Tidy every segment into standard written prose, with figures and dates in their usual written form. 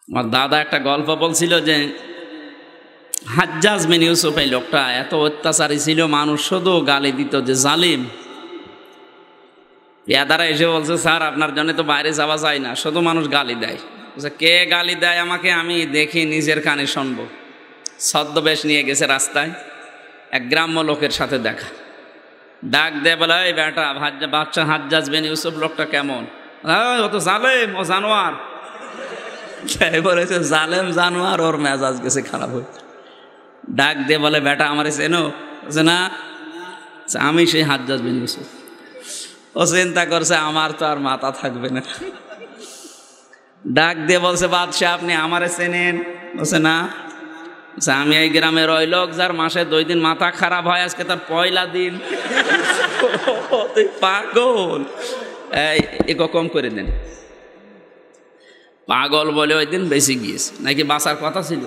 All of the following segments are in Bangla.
আমার দাদা একটা গল্প বলছিল যে হাজ্জাজ বিন ইউসুফ এই লোকটা এত অত্যাচারী ছিল, মানুষ শুধু গালি দিত যে জালিম। পেয়াদারা এসে বলছে, স্যার আপনার জন্য তো বাইরে যাওয়া যায় না, শুধু মানুষ গালি দেয়। বলছে, কে গালি দেয় আমাকে? আমি দেখি, নিজের কানে শুনবো। ছদ্মবেশ নিয়ে গেছে রাস্তায়, এক গ্রাম্য লোকের সাথে দেখা। ডাক দে বলে, এই বেটা বাচ্চা হাজ্জাজ বিন ইউসুফ লোকটা কেমন? ও তো জালেম, ও জানোয়ার। বলেছে জালেম জানোয়ার, ওর মেজাজ গেছে খারাপ হয়েছে। ডাক দিয়ে বলে, বেটা আমারে চেনো? বলছে না। আমি সেই হাজ্জাজ বিন ইউসুফ। ও চিন্তা করছে আমার তো আর মাথা থাকবে না। ডাক দিয়ে বলছে, বাদশাহ আপনি আমারে চেনেন? বলছে না। আমি এই গ্রামের ওই লোক যার মাসে 2 দিন মাথা খারাপ হয়, আজকে তার পয়লা দিন। তুই পাগল, এই কম করে দেন। পাগল বলে ওই দিন বেশি গিয়েছে, নাকি বাঁচার কথা ছিল।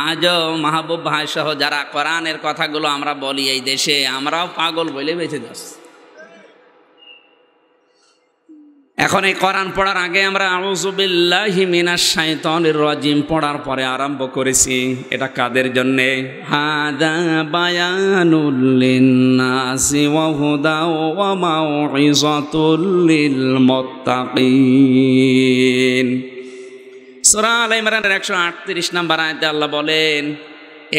আজও মাহবুব ভাই সহ যারা কোরআনের কথাগুলো আমরা বলি এই দেশে, আমরাও পাগল বলে বেঁচে যাচ্ছি। এখন এই কোরআন পড়ার আগে আমরা আউযু বিল্লাহি মিনাশ শাইতানির রাজিম পড়ার পরে আরম্ভ করেছি। এটা কাদের জন্যে? হাদা বায়ানুল লিন্নাসি ওয়া হুদা ওয়া মাউইযাতুল লিল মুত্তাকিন। সূরা আলে ইমরানের 138 নম্বর আয়াতে আল্লাহ বলেন,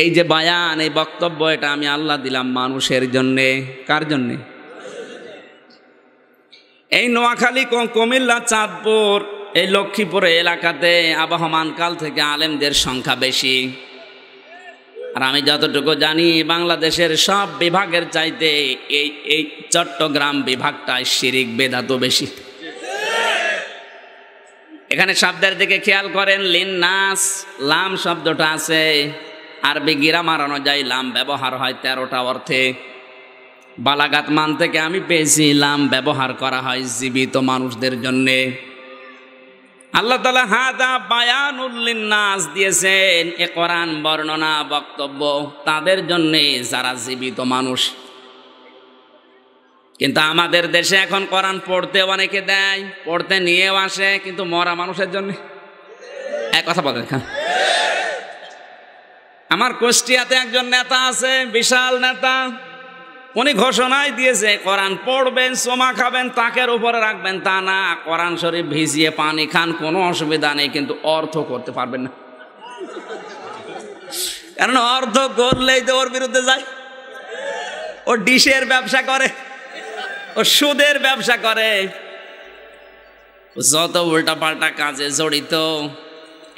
এই যে বায়ান, এই বক্তব্য, এটা আমি আল্লাহ দিলাম মানুষের জন্যে। কার জন্যে? এই নোয়াখালী, কুমিল্লা, চাঁদপুর, এই লক্ষ্মীপুর এলাকাতে আবহমান কাল থেকে আলেমদের সংখ্যা বেশি। আর আমি যতটুকু জানি, বাংলাদেশের সব বিভাগের চাইতে এই চট্টগ্রাম বিভাগটায় শিরিক বেদাত বেশি। এখানে শব্দের দিকে খেয়াল করেন, লিন্নাস, লাম শব্দটা আছে, আরবি গ্রামার অনুযায়ী লাম ব্যবহার হয় 13টা অর্থে। বালাগাত মান থেকে আমি পেয়েছি, লাম ব্যবহার করা হয় জীবিত মানুষদের জন্যে। আল্লাহ তাআলা হাদা বায়ানুল লিন্নাস দিয়েছেন, এ কোরআন বর্ণনা বক্তব্য তাদের জন্যে যারা জীবিত মানুষ। কিন্তু আমাদের দেশে এখন কোরআন পড়তে অনেকে দেয়, পড়তে নিয়েও আসে, কিন্তু মরা মানুষের জন্য। এক কথা বলেন। আমার কুষ্টিয়াতে একজন নেতা আছে, বিশাল নেতা। উনি ঘোষণাই দিয়েছে, কোরআন পড়বেন, সোমা খাবেন, তাকের উপরে রাখবেন, তা না, কোরআন শরীফ ভিজিয়ে পানি খান, কোনো অসুবিধা নেই, কিন্তু অর্থ করতে পারবেন না। কারণ অর্থ করলেই তো ওর বিরুদ্ধে যায়। ও ডিশের ব্যবসা করে, ও সুদের ব্যবসা করে, যত উল্টাপাল্টা কাজে জড়িত।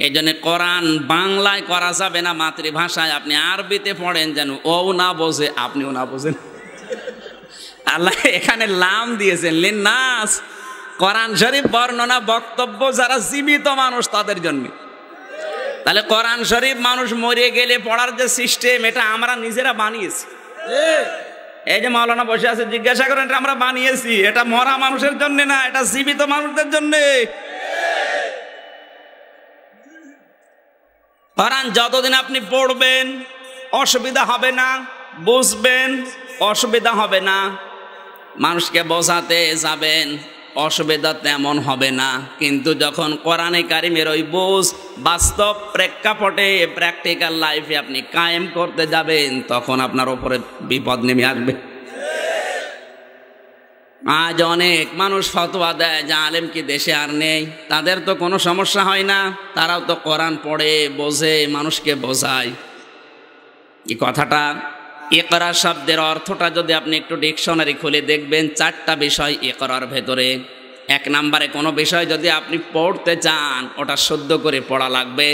এই জন্য কোরআন বাংলায় করা যাবে না, মাতৃভাষায়। আপনি আরবিতে পড়েন, যেন ও না বোঝে, আপনিও না বোঝেন। আল্লাহ এখানে লাম দিয়েছেন, লিন্নাস। কোরআন শরীফ বর্ণনা বক্তব্য যারা জীবিত মানুষ তাদের জন্য। তাহলে কোরআন শরীফ মানুষ মরে গেলে পড়ার যে সিস্টেম, এটা আমরা নিজেরা বানিয়েছি। এই যে মাওলানা বসে আছে, জিজ্ঞাসা করেন, এটা আমরা বানিয়েছি। এটা মরা মানুষের জন্য না, এটা জীবিত মানুষদের জন্য। কোরআন যতদিন আপনি পড়বেন অসুবিধা হবে না, বুঝবেন অসুবিধা হবে না, মানুষকে বোঝাতে যাবেন অসুবিধা তেমন হবে না। কিন্তু যখন কোরআনে কারিমের ওই বোঝ বাস্তব প্রেক্ষাপটে, প্র্যাকটিক্যাল লাইফে আপনি কায়েম করতে যাবেন, তখন আপনার ওপরে বিপদ নেমে আসবে। আজ অনেক মানুষ ফতোয়া দেয় যে আলেম কি দেশে আর নেই, তাদের তো কোনো সমস্যা হয় না, তারাও তো কোরআন পড়ে, বোঝে, মানুষকে বোঝায়। এই কথাটা, ইকরা শব্দের অর্থটা যদি আপনি একটু ডিকশনারি খুলে দেখবেন, 4টা বিষয় ইকরার ভেতরে। 1 নম্বরে কোনো বিষয় যদি আপনি পড়তে চান, ওটা শুদ্ধ করে পড়া লাগবে।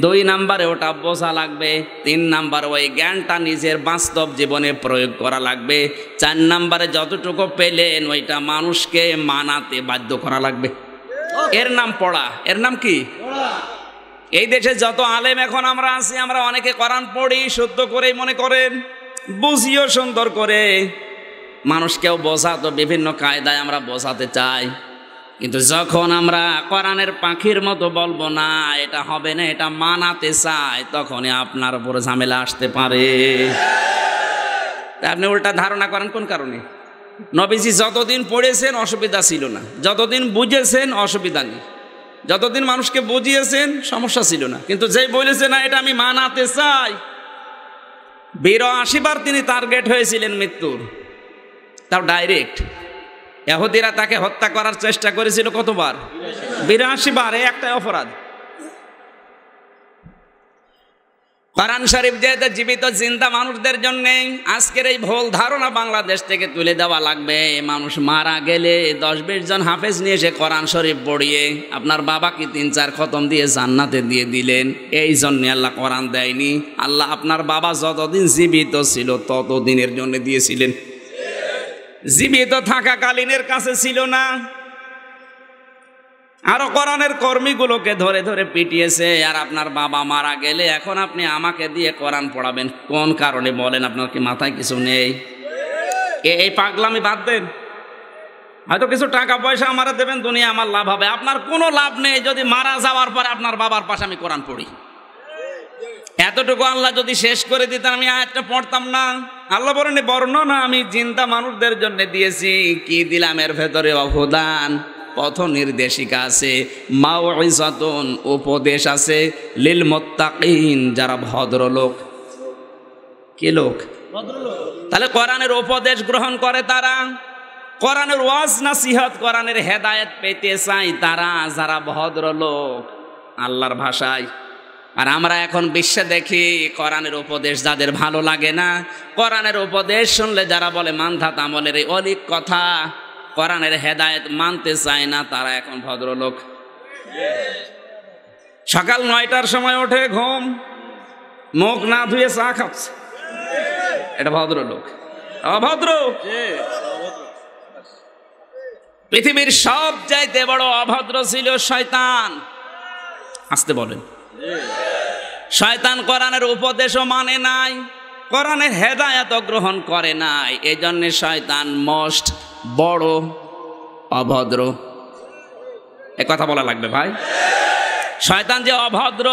2 নম্বরে ওটা বোঝা লাগবে। 3 নম্বরে ওই জ্ঞানটা নিজের বাস্তব জীবনে প্রয়োগ করা লাগবে। 4 নম্বরে যতটুকু পেলেন ওইটা মানুষকে মানাতে বাধ্য করা লাগবে। এর নাম পড়া। এর নাম কি? এই দেশে যত আলেম এখন আমরা আছি, আমরা অনেকে কোরআন পড়ি শুদ্ধ করেই মনে করেন, বুঝিও সুন্দর করে, মানুষকেও বোঝাতো বিভিন্ন কায়দায় আমরা বোঝাতে চাই। কিন্তু যখন আমরা কোরআনের পাখির মতো বলবো না, এটা হবে না, এটা মানাতে চাই, তখনই আপনার উপরে ঝামেলা আসতে পারে। আপনি উল্টা ধারণা করেন কোন কারণে? নবীজি যতদিন পড়েছেন অসুবিধা ছিল না, যতদিন বুঝেছেন অসুবিধা নেই। যতদিন মানুষকে বুঝিয়েছেন সমস্যা ছিল না, কিন্তু যেই বলেছে না এটা আমি মানাতে চাই, 82 বার তিনি টার্গেট হয়েছিলেন মৃত্যুর, তাও ডাইরেক্ট। ইহুদিরা তাকে হত্যা করার চেষ্টা করেছিল কতবার? 82 বার। একটাই অপরাধ। কোরআন শরীফ যেহেতু জীবিত জিন্দা মানুষদের জন্য, আজকের এই ভুল ধারণা বাংলাদেশ থেকে তুলে দেওয়া লাগবে। মানুষ মারা গেলে 10-20 জন হাফেজ নিয়ে এসে কোরআন শরীফ পড়িয়ে আপনার বাবাকে 3-4 খতম দিয়ে জান্নাতে দিয়ে দিলেন। এই জন্য আল্লাহ কোরআন দেয়নি। আল্লাহ আপনার বাবা যতদিন জীবিত ছিল ততদিনের জন্য দিয়েছিলেন, জীবিত থাকাকালীনের কাছে ছিল না। আরো কোরআনের কর্মীগুলোকে ধরে ধরে পিটিয়েছে। আর আপনার বাবা মারা গেলে এখন আপনি আমাকে দিয়ে কোরআন পড়াবেন কোন কারণে বলেন? আপনার কি মাথায় কিছু নেই? এই পাগলামি বাদ দেন। হয়তো কিছু টাকা পয়সা আমারা দেবেন, দুনিয়া আমার লাভ হবে। আপনার কোনো লাভ নেই যদি মারা যাওয়ার পরে আপনার বাবার পাশে আমি কোরআন পড়ি। এতটুকু আল্লাহ যদি শেষ করে দিতেন আমি আয়াতটা পড়তাম না। আল্লাহ বলেন বর্ণনা আমি জিন্দা মানুষদের জন্য দিয়েছি। কি দিলাম? এর ভেতরে অবদান, পথ নির্দেশিকা আছে, মাউইজাতুন উপদেশ আছে, লিল মুত্তাকিন যারা ভদ্রলোক। কি লোক? ভদ্রলোক। তাহলে কোরআনের উপদেশ গ্রহণ করে তারা, কোরআনের ওয়াজ নাসিহত, কোরআনের হেদায়েত পেতে চাই তারা যারা ভদ্রলোক আল্লাহর ভাষায়। আর আমরা এখন বিশ্বে দেখি কোরআনের উপদেশ যাদের ভালো লাগে না, কোরআনের উপদেশ শুনলে যারা বলে মানধাত আমলের এই অলিক কথা, কোরআনের হেদায়েত মানতে চায় না, তারা এখন ভদ্রলোক। সকাল 9টার সময় ওঠে ঘুম, মুখ না ধুয়ে চা খাচ্ছে, এটা ভদ্রলোক? অভদ্র। পৃথিবীর সব চাইতে বড় অভদ্র ছিল শয়তান। আসতে বলেন। শয়তান কোরআনের উপদেশও মানে নাই, কোরআনের হেদায়েত গ্রহণ করে নাই। এই জন্য শয়তান মোস্ট বড় অভদ্র। এ কথা বলা লাগবে ভাই। শয়তান যে অভদ্র,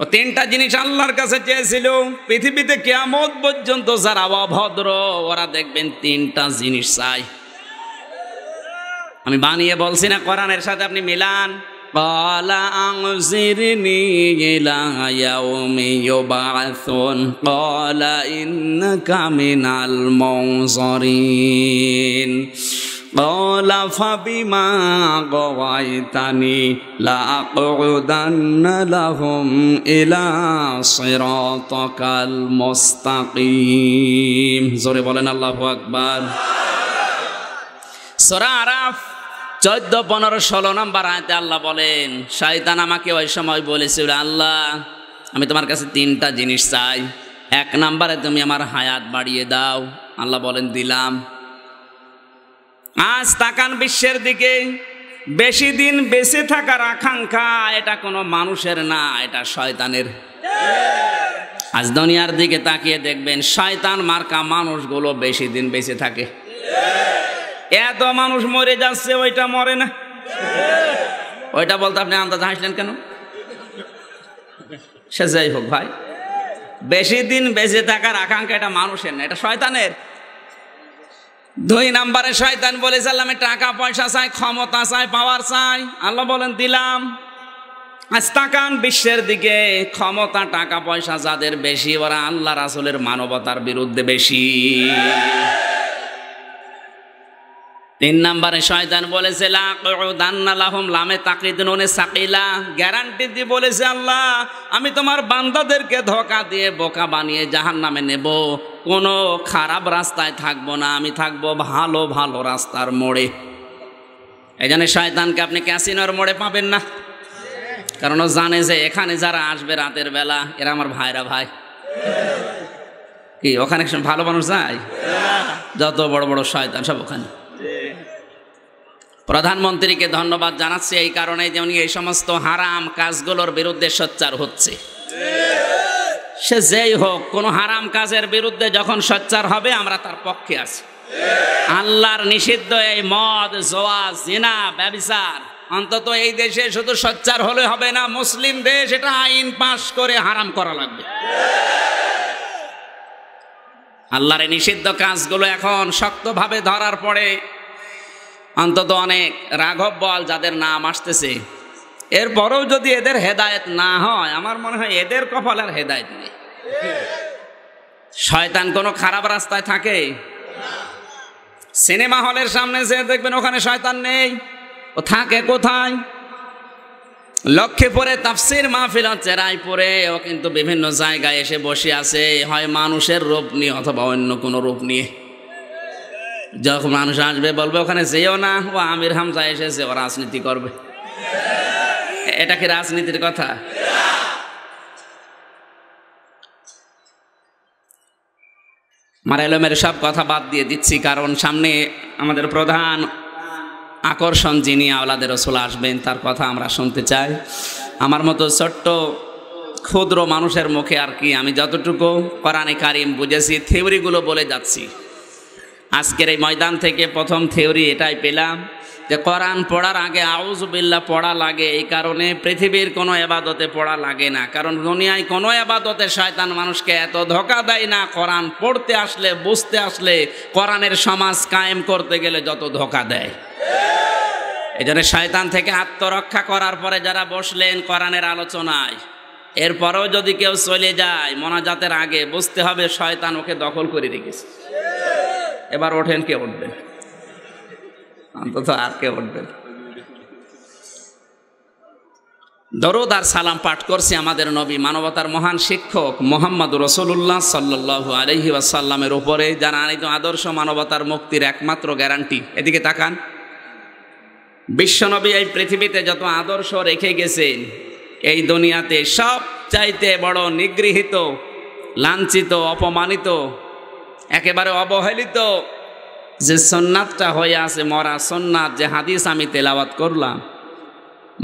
ও 3টা জিনিস আল্লাহর কাছে চেয়েছিল। পৃথিবীতে কিয়ামত পর্যন্ত যারা অভদ্র ওরা দেখবেন 3টা জিনিস চাই। আমি বানিয়ে বলছি না, কোরআনের সাথে আপনি মিলান। قال أنظرني إلى يوم يبعثون قال إنك من المنظرين قال فبما غويتني لأقعدن لهم إلى صراطك المستقيم জোরে বলেন আল্লাহু আকবার। সূরা আরাফ 14, 15, 16 নম্বর আয়াতে আল্লাহ বলেন শয়তান আমাকে ওই সময় বলেছিল, আল্লাহ আমি তোমার কাছে 3টা জিনিস চাই। 1 নম্বরে তুমি আমার হায়াত বাড়িয়ে দাও। আল্লাহ বলেন দিলাম। আজ তাকান বিশ্বের দিকে, বেশি দিন বেঁচে থাকার আকাঙ্ক্ষা এটা কোনো মানুষের না, এটা শয়তানের। আজ দুনিয়ার দিকে তাকিয়ে দেখবেন শয়তান মার্কা মানুষগুলো বেশি দিন বেঁচে থাকে। এত মানুষ মরে যাচ্ছে, ওইটা মরে না। ওইটা বলতে আপনি আন্দাজ হাসলেন কেন? সে যাই হোক ভাই, বেশি দিন বেঁচে থাকার আকাঙ্ক্ষা এটা মানুষের না, এটা শয়তানের। 2 নম্বরে শয়তান বলেছে আল্লাহ আমি টাকা পয়সা চাই, ক্ষমতা চাই, পাওয়ার চাই। আল্লাহ বলেন দিলাম। আজ তাকান বিশ্বের দিকে, ক্ষমতা টাকা পয়সা যাদের বেশি ওরা আল্লাহ রাসূলের মানবতার বিরুদ্ধে বেশি। 3 নম্বরে শয়তান বলেছে লাকুদান্না লাহুম, লামে তাকরিদ নুনে সাকিলা, গ্যারান্টি দিয়ে বলেছে আল্লাহ আমি তোমার বান্দাদেরকে ধোঁকা দিয়ে বোকা বানিয়ে জাহান্নামে নেব, কোনো খারাপ রাস্তায় থাকবো না, আমি থাকবো ভালো ভালো রাস্তার মোড়ে। এই জন্য শয়তানকে আপনি ক্যাসিনোর মোড়ে পাবেন না, কারণ ও জানে যে এখানে যারা আসবে রাতের বেলা এরা আমার ভাইরা ভাই। কি ওখানে ভালো মানুষ যায়? যত বড় বড় শয়তান সব ওখানে। প্রধানমন্ত্রীকে ধন্যবাদ জানাচ্ছি এই কারণে যে উনি এই সমস্ত হারাম কাজগুলোর বিরুদ্ধে সোচ্চার হচ্ছে। সে যেই হোক, কোন হারাম কাজের বিরুদ্ধে যখন সোচ্চার হবে আমরা তার পক্ষে আছি। আল্লাহর নিষিদ্ধ এই মদ, জোয়া, জিনা, ব্যভিচার অন্তত এই দেশে শুধু সোচ্চার হলে হবে না, মুসলিম দেশ, এটা আইন পাশ করে হারাম করা লাগবে। আল্লাহর নিষিদ্ধ কাজগুলো এখন শক্তভাবে ধরার পরে অন্তত অনেক রাঘব বল যাদের নাম আসতেছে, এরপরেও যদি এদের হেদায়েত না হয়, আমার মনে হয় এদের কপালের হেদায়েত নেই। শয়তান কোনো খারাপ রাস্তায় থাকে? সিনেমা হলের সামনে যে দেখবেন ওখানে শয়তান নেই, ও থাকে কোথায়? লক্ষ্মীপুরে তাফসির মাহফিল হচ্ছে, রায়পুরে ও কিন্তু বিভিন্ন জায়গায় এসে বসে আছে, হয় মানুষের রূপ নিয়ে অথবা অন্য কোনো রূপ নিয়ে। যখন মানুষ আসবে বলবে ওখানে যেও না, ও আমির হামজা এসেছে, ও রাজনীতি করবে। এটা কি রাজনীতির কথা? মারাইলমের সব কথা বাদ দিয়ে দিচ্ছি, কারণ সামনে আমাদের প্রধান আকর্ষণ যিনি আওলাদের রাসূল আসবেন, তার কথা আমরা শুনতে চাই। আমার মতো ছোট্ট ক্ষুদ্র মানুষের মুখে আর কি আমি যতটুকু কোরআনে কারিম বুঝেছি থিওরিগুলো বলে যাচ্ছি। আজকের এই ময়দান থেকে প্রথম থিওরি এটাই পেলাম যে কোরআন পড়ার আগে আউযু বিল্লাহ পড়া লাগে। এই কারণে পৃথিবীর কোনো ইবাদতে পড়া লাগে না, কারণ দুনিয়ায় কোনো ইবাদতে শয়তান মানুষকে এত ধোঁকা দেয় না কোরআন পড়তে আসলে, বুঝতে আসলে, কোরআনের সমাজ কায়েম করতে গেলে যত ধোঁকা দেয়। এই জন্য শয়তান থেকে আত্মরক্ষা করার পরে যারা বসলেন কোরআনের আলোচনায়, এরপরেও যদি কেউ চলে যায় মোনাজাতের আগে, বুঝতে হবে শয়তান ওকে দখল করে রেখেছে। এবার ওঠেন, কে উঠবেন? অন্তত আর কে উঠবেন? দরুদ আর সালাম পাঠ করছি আমাদের নবী, মানবতার মহান শিক্ষক মুহাম্মদ রাসূলুল্লাহ সাল্লাল্লাহু আলাইহি ওয়াসাল্লামের উপরে, যারা আনিত আদর্শ মানবতার মুক্তির একমাত্র গ্যারান্টি। এদিকে তাকান, বিশ্বনবী এই পৃথিবীতে যত আদর্শ রেখে গেছেন, এই দুনিয়াতে সবচাইতে বড় নিগৃহীত, লাঞ্ছিত, অপমানিত, একেবারে অবহেলিত যে সুন্নাতটা হয়ে আছে, মরা সুন্নাত, যে হাদিস আমি তেলাওয়াত করলাম,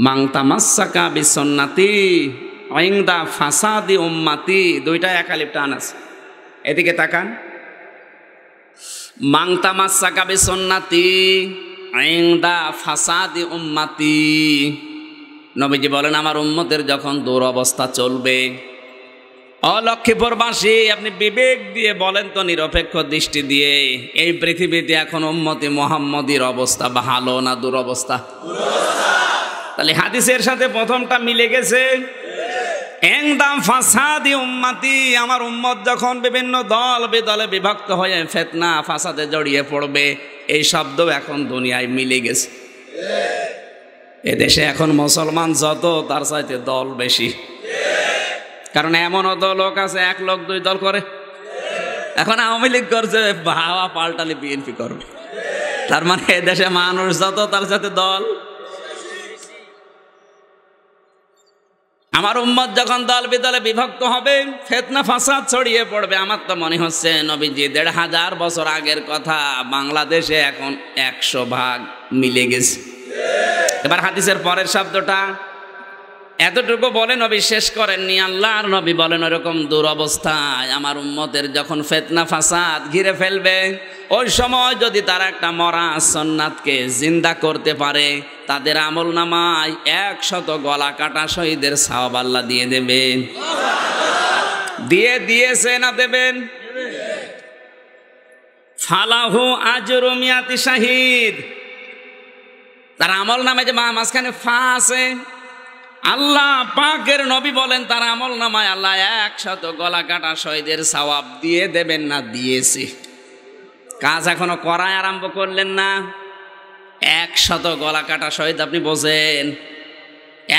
মান তামাসসাকা বিসুন্নতি ইনদা ফাসাদি উম্মতি, দুইটা একালিফ টান আছে। এদিকে তাকান, মান তামাসসাকা বিসুন্নতি ইনদা ফাসাদি উম্মতি। নবীজি বলেন আমার উম্মতের যখন দুরবস্থা চলবে, লক্ষ্মীপুরবাসী আপনি বিবেক দিয়ে বলেন তো, নিরপেক্ষ দৃষ্টি দিয়ে, এই পৃথিবীতে এখন উম্মতি মুহাম্মদীর অবস্থা ভালো না দুরবস্থা? তাহলে হাদিসের সাথে প্রথমটা মিলে গেছে। একদম ফাসাদি উম্মতি, আমার উম্মত যখন বিভিন্ন দল বিদলে বিভক্ত হয়ে ফিতনা ফাসাদে জড়িয়ে পড়বে, এই শব্দ এখন দুনিয়ায় মিলে গেছে। এদেশে এখন মুসলমান যত, তার চাইতে দল বেশি। কারণ এমনও লোক আছে এক লোক দুই দল করে। এখন আওয়ামী লীগ করছে, হাওয়া পাল্টালে বিএনপি করবে। তার মানে এদেশে মানুষ যত, তার সাথে দল। আমার উম্মত যখন দল বিদলে বিভক্ত হবে, ফিতনা ফাসাদ ছড়িয়ে পড়বে, আমার তো মনে হচ্ছে নবীজি ১৫০০ বছর আগের কথা বাংলাদেশে এখন ১০০ ভাগ মিলে গেছে। এবার হাদিসের পরের শব্দটা এতটুকু বলে নবী শেষ করেননি। আল্লাহর নবী বলেন ওরকম দুরবস্থায় আমার উম্মতের যখন ফিতনা ফাসাদ ঘিরে ফেলবে, ওই সময় যদি তারা একটা মরা সুন্নাতকে জিন্দা করতে পারে, তাদের আমলনামায় ১০০ গলা কাটা শহীদের সওয়াব আল্লাহ দিয়ে দেবেন। দিয়েছে না দেবেন? ফালাহু আজরু মিয়াতি শাহিদ। তার আমলনামায় যে মাঝখানে ফা আছে, আল্লাহ পাকের নবী বলেন তার আমলনামায় আল্লাহ ১০০ গলা কাটা শহীদের সওয়াব দিয়ে দেবেন না দিয়েছে। কাজ এখনো করায় আরম্ভ করলেন না। ১০০ গলা কাটা শহীদ আপনি বোঝেন,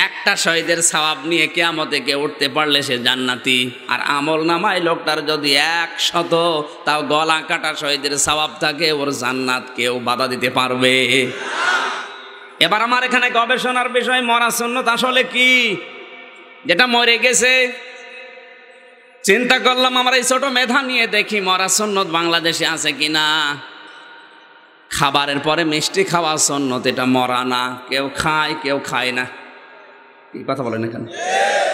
একটা শহীদের সওয়াব নিয়ে কিয়ামতে কে উঠতে পারলে সে জান্নাতি। আর আমলনামায় লোকটার যদি ১০০ তাও গলা কাটা শহীদের সওয়াব থাকে, ওর জান্নাত কেউ বাধা দিতে পারবে? এবার আমার এখানে গবেষণার বিষয়, মরা সুন্নত আসলে কি? যেটা মরে গেছে। চিন্তা করলাম আমার এই ছোট মেধা নিয়ে দেখি মরা সুন্নত বাংলাদেশে আছে কিনা। খাবারের পরে মিষ্টি খাওয়া সুন্নত, এটা মরা না, কেউ খায় কেউ খায় না। কি কথা বলেন এখানে?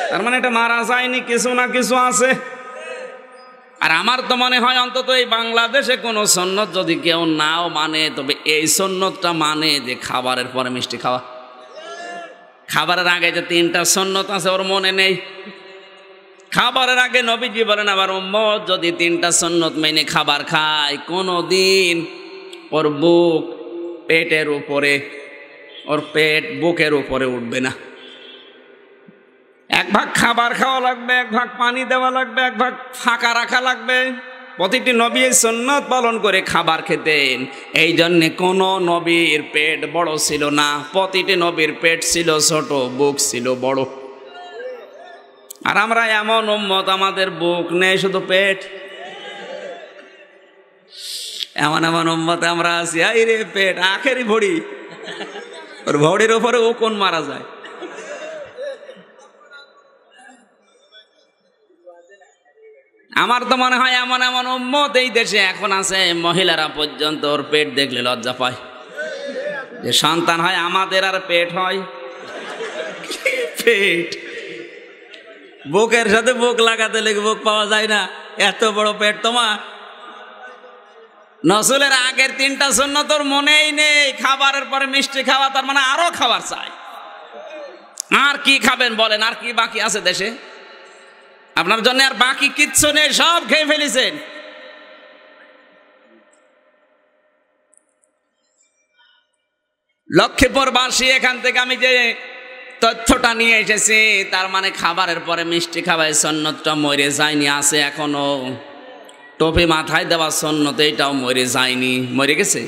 তার মানে এটা মারা যায়নি, কিছু না কিছু আছে। আর আমার তো মনে হয় অন্তত এই বাংলাদেশে কোনো সুন্নত যদি কেউ নাও মানে, তবে এই সুন্নতটা মানে যে খাবারের পরে মিষ্টি খাওয়া। খাবারের আগে যে ৩টা সুন্নত আছে ওর মনে নেই। খাবারের আগে নবীজি বলেন আবার উম্মত যদি 3টা সুন্নত মেনে খাবার খায়, কোনো দিন ওর বুক পেটের উপরে, ওর পেট বুকের উপরে উঠবে না। এক ভাগ খাবার খাওয়া লাগবে, এক ভাগ পানি দেওয়া লাগবে, এক ভাগ ফাঁকা রাখা লাগবে। প্রতিটি নবী এই সুন্নাত পালন করে খাবার খেতেন। এই জন্যে কোনো নবীর পেট বড় ছিল না, প্রতিটি নবীর পেট ছিল ছোট, বুক ছিল বড়। আর আমরা এমন উম্মত, আমাদের বুক নেই, শুধু পেট। এমন এমন উম্মতে আমরা আছি, এই রে পেট আখেরই ভড়ি, ওর ভড়ির উপরে ও কোন মারা যায়। আমার তো মনে হয় এমন এমন উম্মত এই দেশে এখন আছে, মহিলারা পর্যন্ত ওর পেট দেখলে লজ্জা পায়। যে সন্তান হয় আমাদের আর পেট হয়, পেট বুকের সাথে বুক লাগাতে লেগে বুক পাওয়া যায় না, এত বড় পেট তোমার। নসুলের আগের 3টা সুন্নাত তোর মনেই নেই। খাবারের পরে মিষ্টি খাওয়া, তার মানে আরো খাবার চাই। আর কি খাবেন বলেন? আর কি বাকি আছে দেশে? আপনার জন্য আর বাকি কিচ্ছু নেই, সব খেয়ে ফেলেছেন। লক্ষ্মীপুরবাসী, এখান থেকে আমি যে তথ্যটা নিয়ে এসেছি, তার মানে খাবারের পরে মিষ্টি খাওয়ায় সুন্নতটা মরে যায়নি, আছে এখনো। টুপি মাথায় দেওয়া সুন্নত, এটাও মরে যায়নি। মরে গেছে?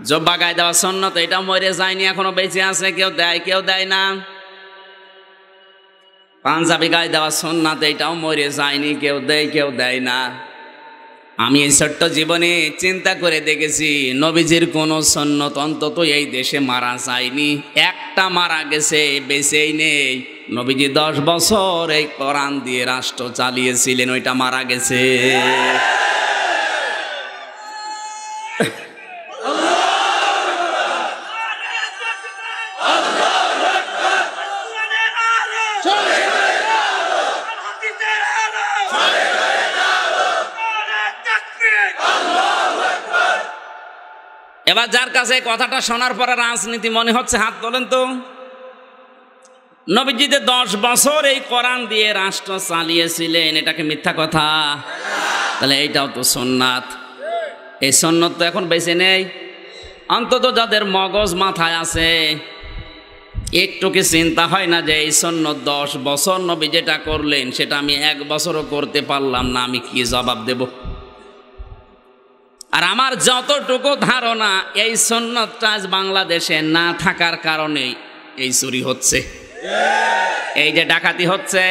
জব্বা গায়ে দেওয়া সুন্নত, এটাও মরে যায়নি, এখনো বেঁচে আছে। কেউ দেয়, কেউ দেয় না। পাঞ্জাবি গায়ে দেওয়া সুন্নাত, এটাও মরে যায়নি, কেউ দেয়, কেউ দেয় না। আমি এই ছোট্ট জীবনে চিন্তা করে দেখেছি, নবীজির কোনো সুন্নত অন্তত এই দেশে মারা যায়নি। একটা মারা গেছে, বেঁচেই নেই। নবীজি 10 বছর এই কোরআন দিয়ে রাষ্ট্র চালিয়েছিলেন, ওইটা মারা গেছে। এবার যার কাছে কথাটা শোনার পরে রাজনীতি মনে হচ্ছে, হাত তোলেন তো। নবীজি 10 বছর এই কোরআন দিয়ে রাষ্ট্র চালিয়েছিলেন, এটাকে মিথ্যা কথা? তাহলে এইটাও তো সুন্নাত। এই সুন্নত তো এখন বেঁচে নেই। অন্তত যাদের মগজ মাথায় আছে, একটু কি চিন্তা হয় না যে এই সুন্নত 10 বছর নবী যেটা করলেন, সেটা আমি 1 বছরও করতে পারলাম না, আমি কি জবাব দেব? আর আমার যতটুকু ধারণা, এই সুন্নতটা আজ বাংলাদেশে না থাকার কারণে এই চুরি হচ্ছে, এই যে ডাকাতি হচ্ছে।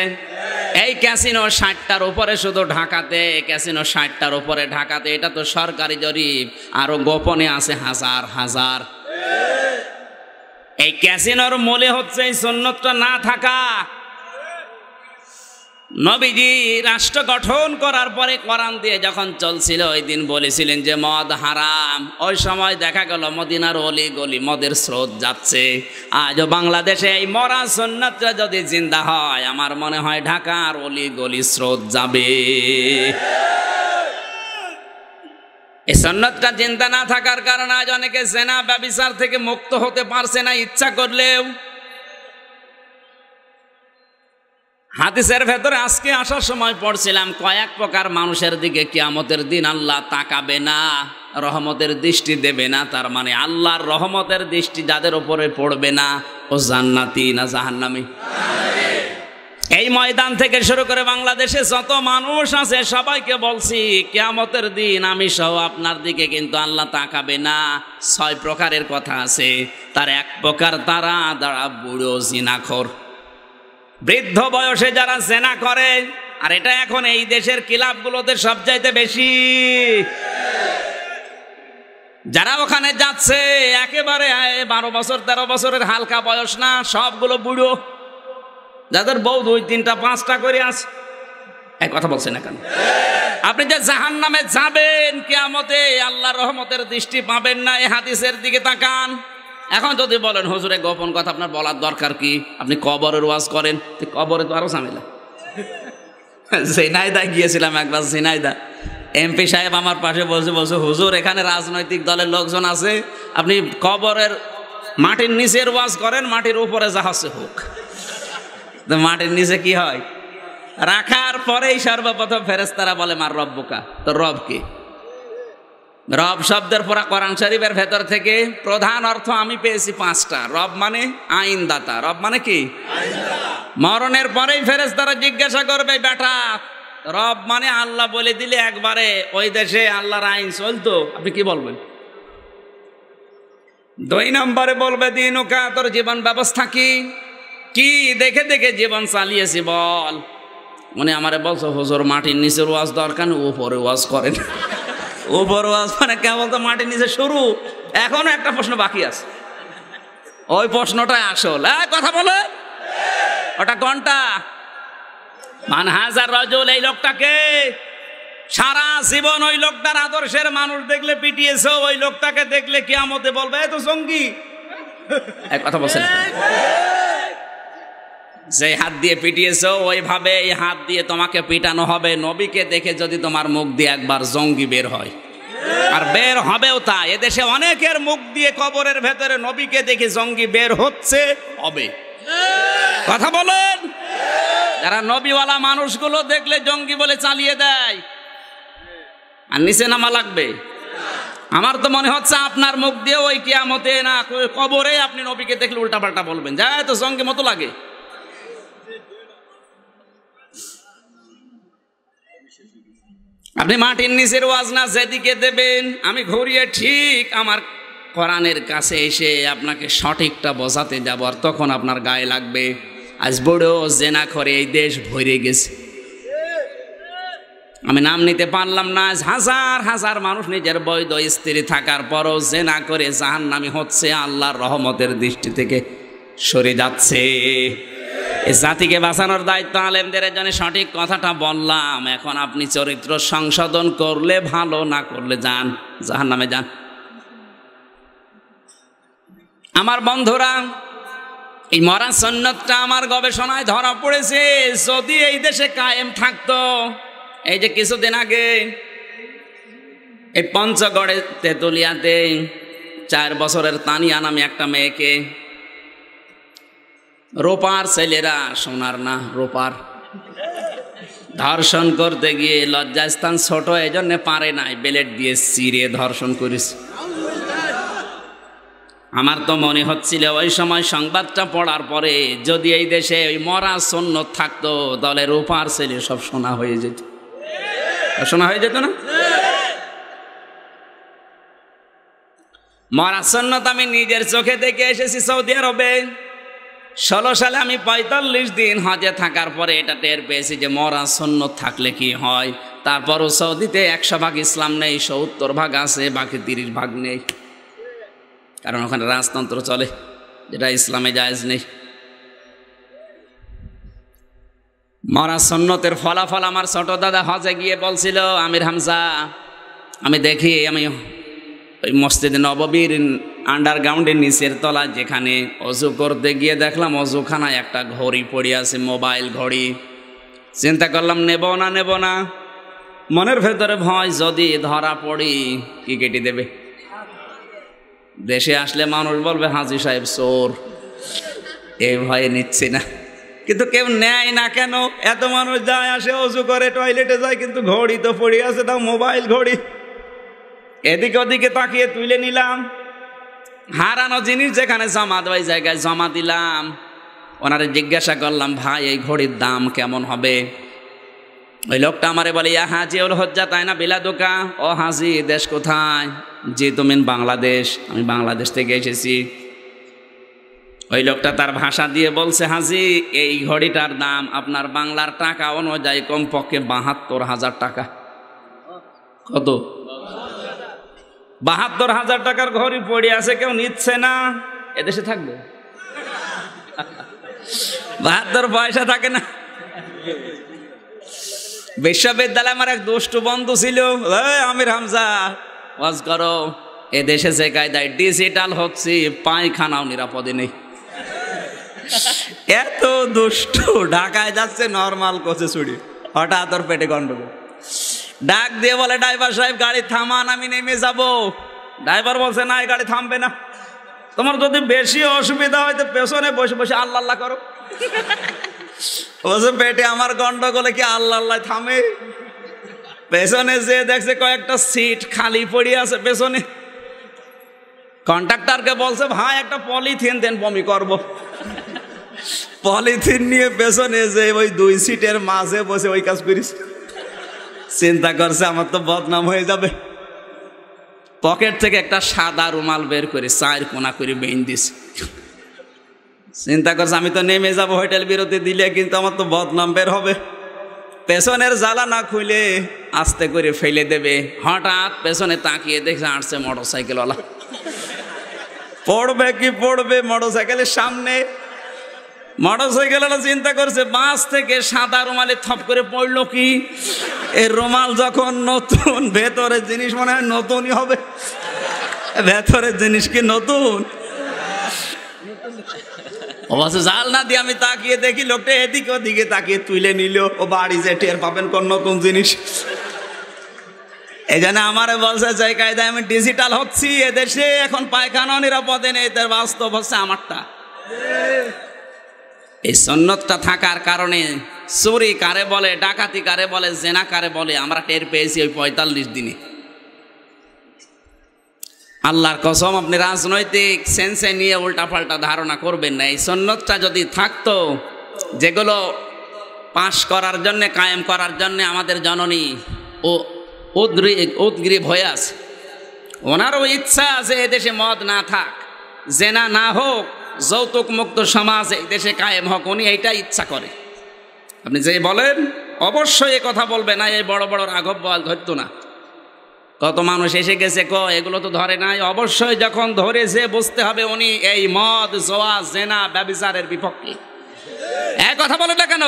এই ক্যাসিনো 60টার উপরে শুধু ঢাকাতে, ক্যাসিনো 60টার উপরে ঢাকাতে, এটা তো সরকারি জরিপ, আরো গোপনে আছে হাজার হাজার। এই ক্যাসিনোর মূলে হচ্ছে এই সুন্নতটা না থাকা। নবীজি রাষ্ট্র গঠন করার পরে কোরআন দিয়ে যখন চলছিল, ওই দিন বলেছিলেন যে মদ হারাম। ওই সময় দেখা গেল মদিনার অলি গলি মদের স্রোত যাচ্ছে। আজও বাংলাদেশে এই মরা সুন্নাতটা যদি জিন্দা হয়, আমার মনে হয় ঢাকার অলি গলি স্রোত যাবে। এই সুন্নাতটা জিন্দা না থাকার কারণে আজ অনেকে জেনা ব্যভিচার থেকে মুক্ত হতে পারছে না, ইচ্ছা করলেও। হাদিসের ভেতরে আজকে আসার সময় পড়ছিলাম, কয়েক প্রকার মানুষের দিকে কিয়ামতের দিন আল্লাহ তাকাবে না, রহমতের দৃষ্টি দেবে না। তার মানে আল্লাহর রহমতের দৃষ্টি যাদের উপরে পড়বে না, ও জান্নাতি না জাহান্নামী। এই ময়দান থেকে শুরু করে বাংলাদেশে যত মানুষ আছে, সবাইকে বলছি, কিয়ামতের দিন আমি সহ আপনার দিকে কিন্তু আল্লাহ তাকাবে না। 6 প্রকারের কথা আছে। তার 1 প্রকার তারা যারা বুড়ো জিনাখোর, বৃদ্ধ বয়সে যারা জেনা করে। আর এটা এখন এই দেশের ক্লাবগুলোতে সবচাইতে বেশি। যারা ওখানে যাচ্ছে, একেবারে 12 বছর 13 বছরের হালকা বয়স না, সবগুলো বুড়ো, যাদের বউ 2, 3টা 5টা করে আছে। এক কথা বলছেন না কেন? আপনি যে জাহান্নামে যাবেন কিয়ামতে, আল্লাহর রহমতের দৃষ্টি পাবেন না, এই হাদিসের দিকে তাকান। এখন যদি বলেন হুজুরে গোপন কথা আপনার বলার দরকার কি, আপনি কবরের ওয়াজ করেন, কবরে তো আরো ঝামেলা। ঝিনাইদা গিয়েছিলাম একবার, ঝিনাইদা এমপি সাহেব আমার পাশে বলছে হুজুর এখানে রাজনৈতিক দলের লোকজন আছে, আপনি কবরের মাটির নিচের ওয়াজ করেন, মাটির উপরে যা হচ্ছে হোক। তো মাটির নিচে কি হয়? রাখার পরেই সর্বপ্রথম ফেরেশতারা বলে মার রব্বুকা, তোর রব কি? রব শব্দের পরে কোরআন শরীফের ভেতর থেকে প্রধান অর্থ আমি পেয়েছি 5টা। রব মানে আইনদাতা। রব মানে কি? মরণের পরেই ফেরেশতারা জিজ্ঞাসা করবে, বেটা রব মানে আল্লাহ বলে দিলে একবারে ওই দেশে আল্লাহর আইন চলতো, আপনি কি বলবেন? 2 নম্বরে বলবে দিনুকা, তোর জীবন ব্যবস্থা কি, কি দেখে দেখে জীবন চালিয়েছি বল। উনি আমারে বলছো হুজুর মাটির নিচের ওয়াজ দরকার, উপরে ওয়াজ করেন। উপর ওয়াজ মানে কেবল তো মাটির নিচে শুরু, এখনো একটা প্রশ্ন বাকি আছে, ওই প্রশ্নটাই আসল। কথা বলে ওটা কোনটা? মান হাজার রজুল, এই লোকটাকে সারা জীবন ওই লোকটার আদর্শের মানুষ দেখলে পিটিয়েছো, ওই লোকটাকে দেখলে কিয়ামতে বলবে এ তো জঙ্গি। এক কথা বলছেন, যে হাত দিয়ে পিটিয়েছো ওইভাবে এই হাত দিয়ে তোমাকে পিটানো হবে। নবীকে দেখে যদি তোমার মুখ দিয়ে একবার জঙ্গি বের হয়, আর বের হবেও তা, এদেশে অনেকের মুখ দিয়ে কবরের ভেতরে নবীকে দেখে জঙ্গি বের হচ্ছে, হবে। কথা বলেন, যারা নবীওয়ালা মানুষগুলো দেখলে জঙ্গি বলে চালিয়ে দেয়, আর নিচে নামা লাগবে। আমার তো মনে হচ্ছে আপনার মুখ দিয়ে ওই কিয়ামতে না কবরে আপনি নবীকে দেখলে উল্টাপাল্টা বলবেন, যায় তো জঙ্গি মতো লাগে। আপনি মাটির নিচের ওয়াজ না যেদিকে দেবেন, আমি ঘুরিয়ে ঠিক আমার কোরআনের কাছে এসে আপনাকে সঠিকটা বোঝাতে যাব, আর তখন আপনার গায়ে লাগবে আজ বড় জেনা করে এই দেশ ভরে গেছে। আমি নাম নিতে পারলাম না, হাজার হাজার মানুষ নিজের বৈধ স্ত্রী থাকার পরও জেনা করে জাহান্নামী হচ্ছে, আল্লাহর রহমতের দৃষ্টি থেকে সরে যাচ্ছে। এই জাতিকে বাঁচানোর দায়িত্ব আলেমদের জন্য। সঠিক কথাটা বললাম। এখন আপনি চরিত্র সংশোধন করলে ভালো, না করলে যান জাহান্নামে যান। আমার বন্ধুরা, এই মরা সুন্নতটা আমার গবেষণায় ধরা পড়েছে। যদি এই দেশে কায়েম থাকতো, এই যে কিছুদিন আগে এই পঞ্চগড়ে তেতুলিয়াতে 4 বছরের তানিয়া নামে একটা মেয়েকে রূপার ছেলেরা, সোনার না রূপার, ধর্ষণ করতে গিয়ে লজ্জাস্থান ছোট, এই জন্য পারে নাই, বেলেট দিয়ে চিরে ধর্ষণ করেছে। আমার তো মনে হচ্ছিল ওই সময় সংবাদটা পড়ার পরে যদি এই দেশে ওই মরা সুন্নত থাকতো, তাহলে রূপার ছেলে সব সোনা হয়ে যেত। সোনা হয়ে যেত না? মরা সুন্নত আমি নিজের চোখে দেখে এসেছি সৌদি আরবে। 16 সালে আমি 45 দিন হজে থাকার পরে এটা টের পেয়েছি যে মরা সুন্নত থাকলে কি হয়। তারপরও সৌদিতে 100 ভাগ ইসলাম নেই, 70 ভাগ আছে, বাকি 30 ভাগ নেই। কারণ ওখানে রাজতন্ত্র চলে, যেটা ইসলামে জায়েজ নেই। মরা সুন্নতের ফলাফল আমার ছোট দাদা হজে গিয়ে বলছিল, আমির হামজা, আমি দেখি আমি ওই মসজিদে নববীর আন্ডারগ্রাউন্ডের নিচের তলা যেখানে অজু করতে গিয়ে দেখলাম অজুখানায় একটা ঘড়ি পড়ে আছে, মোবাইল ঘড়ি। চিন্তা করলাম নেব না নেব না, মনের ভেতরে ভয়, যদি ধরা পড়ি কি কেটে দেবে। দেশে আসলে মানুষ বলবে হাজী সাহেব চোর, এই ভয়ে নিচ্ছি না। কিন্তু কেউ নেয় না কেন? এত মানুষ যায় আসে, অজু করে, টয়লেটে যায়, কিন্তু ঘড়ি তো পড়ে আছে, তাও মোবাইল ঘড়ি। এদিকে ওদিকে তাকিয়ে তুলে নিলাম। হারানো জিনিস যেখানে জমা দেওয়ার জায়গায় জমা দিলাম। ওনারে জিজ্ঞাসা করলাম, ভাই এই ঘড়ির দাম কেমন হবে? ওই লোকটা আমারে বলে, ইয়া হাজি ওল হজ্জা তাই না বিলাদোকা। ও হাজি, দেশ কোথায়? জি তুমি বাংলাদেশ। আমি বাংলাদেশ থেকে এসেছি। ওই লোকটা তার ভাষা দিয়ে বলছে, হাজি এই ঘড়িটার দাম আপনার বাংলার টাকা অনুযায়ী কমপক্ষে 72,000 টাকা। কত? 72,000 টাকার ঘড়ি পড়ে আছে, কেউ নিচ্ছে না। এদেশে থাকবে 72 পয়সা থাকে না। বিশ্ববিদ্যালয়ে আমার এক দুষ্টু বন্ধু ছিল, আমির হামজা ওয়াজ করো, এদেশে যে কায়দায় ডিজিটাল হচ্ছে, পায়খানাও নিরাপদে নেই। এত দুষ্টু। ঢাকায় যাচ্ছে নর্মাল কোচে চুড়ি, হঠাৎ ওর পেটে গন্ডগোল। ডাক দিয়ে বলে, ড্রাইভার সাহেব গাড়ি থামান, আমি নেমে যাব। ড্রাইভার বলছে, না এই গাড়ি থামবে না, তোমার যদি বেশি অসুবিধা হয় তো পেছনে বসে বসে আল্লাহ আল্লাহ করো। বলছে পেটে আমার গন্ডগোলে কি আল্লাহ আল্লাহ থামে? পেছনে যে দেখছে কয়েকটা সিট খালি পড়ে আছে পেছনে, কন্ট্রাক্টরকে বলছে ভাই একটা পলিথিন দেন বমি করব। পলিথিন নিয়ে পেছনে যে ওই 2 সিটের মাঝে বসে ওই কাজ করিস। চিন্তা করছে আমার তো বদনাম হয়ে যাবে। পকেট থেকে একটা সাদা রুমাল বের করে 4 কোনা করে বেঁধে দিছে। চিন্তা করছে আমি তো নেমে যাব হোটেল বিরতি দিলে, কিন্তু আমার তো বদনাম বের হবে। পেছনের জ্বালা না খুলে আস্তে করে ফেলে দেবে। হঠাৎ পেছনে তাকিয়ে দেখছে আসছে মোটরসাইকেলওয়ালা। পড়বে কি পড়বে মোটরসাইকেলের সামনে। মোটরসাইকেলওয়ালা চিন্তা করছে বাস থেকে সাদা রুমালে থপ করে পড়লো কি, এই রুমাল যখন নতুন, ভেতরের জিনিস মনে হয় নতুনই হবে। ভেতরের জিনিস কি নতুন? অবশ্য জাল না দিয়ে আমি তাকিয়ে দেখি লোকটা এদিকে ওদিকে তাকিয়ে তুলে নিল। ও বাড়ি যে টের পাবেন কোন নতুন জিনিস। এই জন্য আমারে বলছে যে কায়দায় আমি ডিজিটাল হচ্ছি, এদেশে এখন পায়খানা নিরাপদে নেই, তার বাস্তব হচ্ছে আমারটা। এই সুন্নতটা থাকার কারণে চুরি কারে বলে, ডাকাতি কারে বলে, জেনা কারে বলে আমরা টের পেয়েছি ওই 45 দিনে। আল্লাহর কসম, আপনি রাজনৈতিক সেন্সে নিয়ে উল্টাপাল্টা ধারণা করবেন না। এই সুন্নতটা যদি থাকতো, যেগুলো পাশ করার জন্যে, কায়েম করার জন্যে আমাদের জননী ও উদ্গ্রীব হয়ে আছে, ওনারও ইচ্ছা আছে এদেশে মদ না থাক, জেনা না হোক, যৌতুক মুক্ত সমাজ এই দেশে কায়েম হোক, উনি এইটা ইচ্ছা করে। আপনি যে বলেন অবশ্যই এ কথা বলবে না, এই বড় বড় রাঘব বল ধরতো না। কত মানুষ এসে গেছে এগুলো তো ধরে নাই। অবশ্যই যখন ধরেছে বুঝতে হবে উনি এই মদ, জোয়া, জেনা, ব্যভিচারের বিপক্ষে। এক কথা বলে না কেন?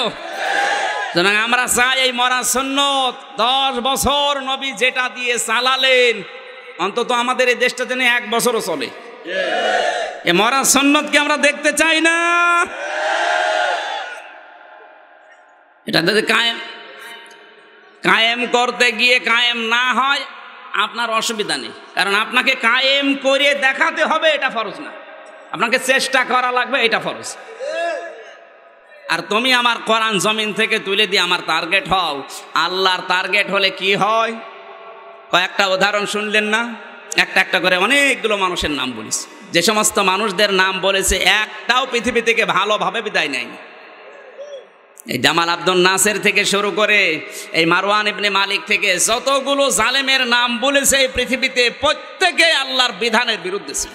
সুতরাং আমরা চাই এই মরা সুন্নত 10 বছর নবী যেটা দিয়ে চালালেন, অন্তত আমাদের এই দেশটা যেন 1 বছরও চলে। এই মরা সুন্নতকে আমরা দেখতে চাই না। এটা যদি কায়েম করতে গিয়ে কায়েম না হয় আপনার অসুবিধা নেই, কারণ আপনাকে কায়েম করে দেখাতে হবে, এটা ফরজ না। আপনাকে চেষ্টা করা লাগবে, এটা ফরজ। আর তুমি আমার কোরআন জমিন থেকে তুলে দিয়ে আমার টার্গেট হও। আল্লাহর টার্গেট হলে কি হয়? কয়েকটা উদাহরণ শুনলেন না? একটা একটা করে অনেকগুলো মানুষের নাম বলিস। যে সমস্ত মানুষদের নাম বলেছে একটাও পৃথিবী থেকে ভালোভাবে বিদায় নেয়নি। এই জামাল আব্দুল নাসের থেকে শুরু করে এই মারওয়ান ইবনে মালিক থেকে যতগুলো জালেমের নাম বলেছে এই পৃথিবীতে, প্রত্যেকে আল্লাহর বিধানের বিরুদ্ধে ছিল।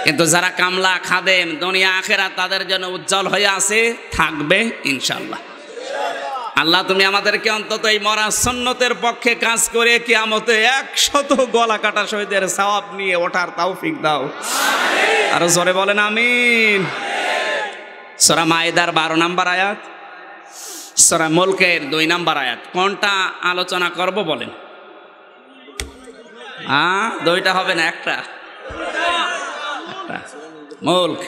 কিন্তু যারা কামলা, খাদেম, দুনিয়া আখেরাত তাদের জন্য উজ্জ্বল হয়ে আছে, থাকবে ইনশাআল্লাহ। আল্লাহ তুমি আমাদেরকে অন্তত এই মরা সুন্নতের পক্ষে কাজ করে কিয়ামতে 100 গলা কাটা শহীদের সওয়াব নিয়ে ওঠার তৌফিক দাও। আরো জোরে বলেন আমিন। সূরা মায়েদার 12 নম্বর আয়াত, সূরা মুলকের 2 নম্বর আয়াত। কোনটা আলোচনা করব বলেন? দুইটা হবে না, একটা। মুলক,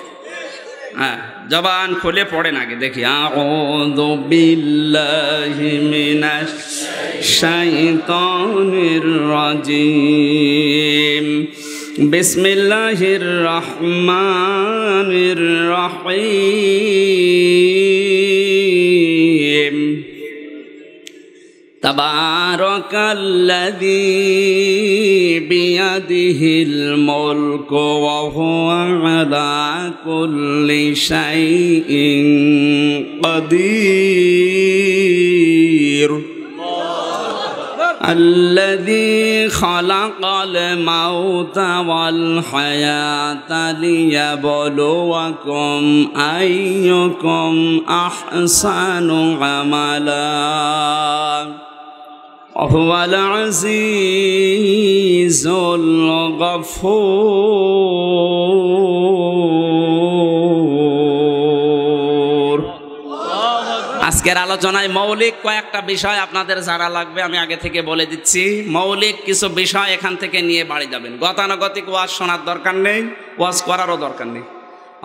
হ্যাঁ, জবান খুলে পড়েন আগে দেখি। আউযু বিল্লাহি মিনাশ শাইতানির রাজিম। বিসমিল্লাহির রহমানির রহিম। তাবারাকাল্লাযী বিয়াদিহিল মুলকু ওয়া হুয়া আলা কুল্লি শাইইন কাদির। الذي خلق الموت والحياة ليبلوكم أيكم أحسن عملا وهو العزيز الغفور। আজকের আলোচনায় মৌলিক কয়েকটা বিষয় আপনাদের যারা লাগবে আমি আগে থেকে বলে দিচ্ছি। মৌলিক কিছু বিষয় এখান থেকে নিয়ে বাড়ি যাবেন। গতানুগতিক ওয়াজ শোনার দরকার নেই, ওয়াজ করারও দরকার নেই।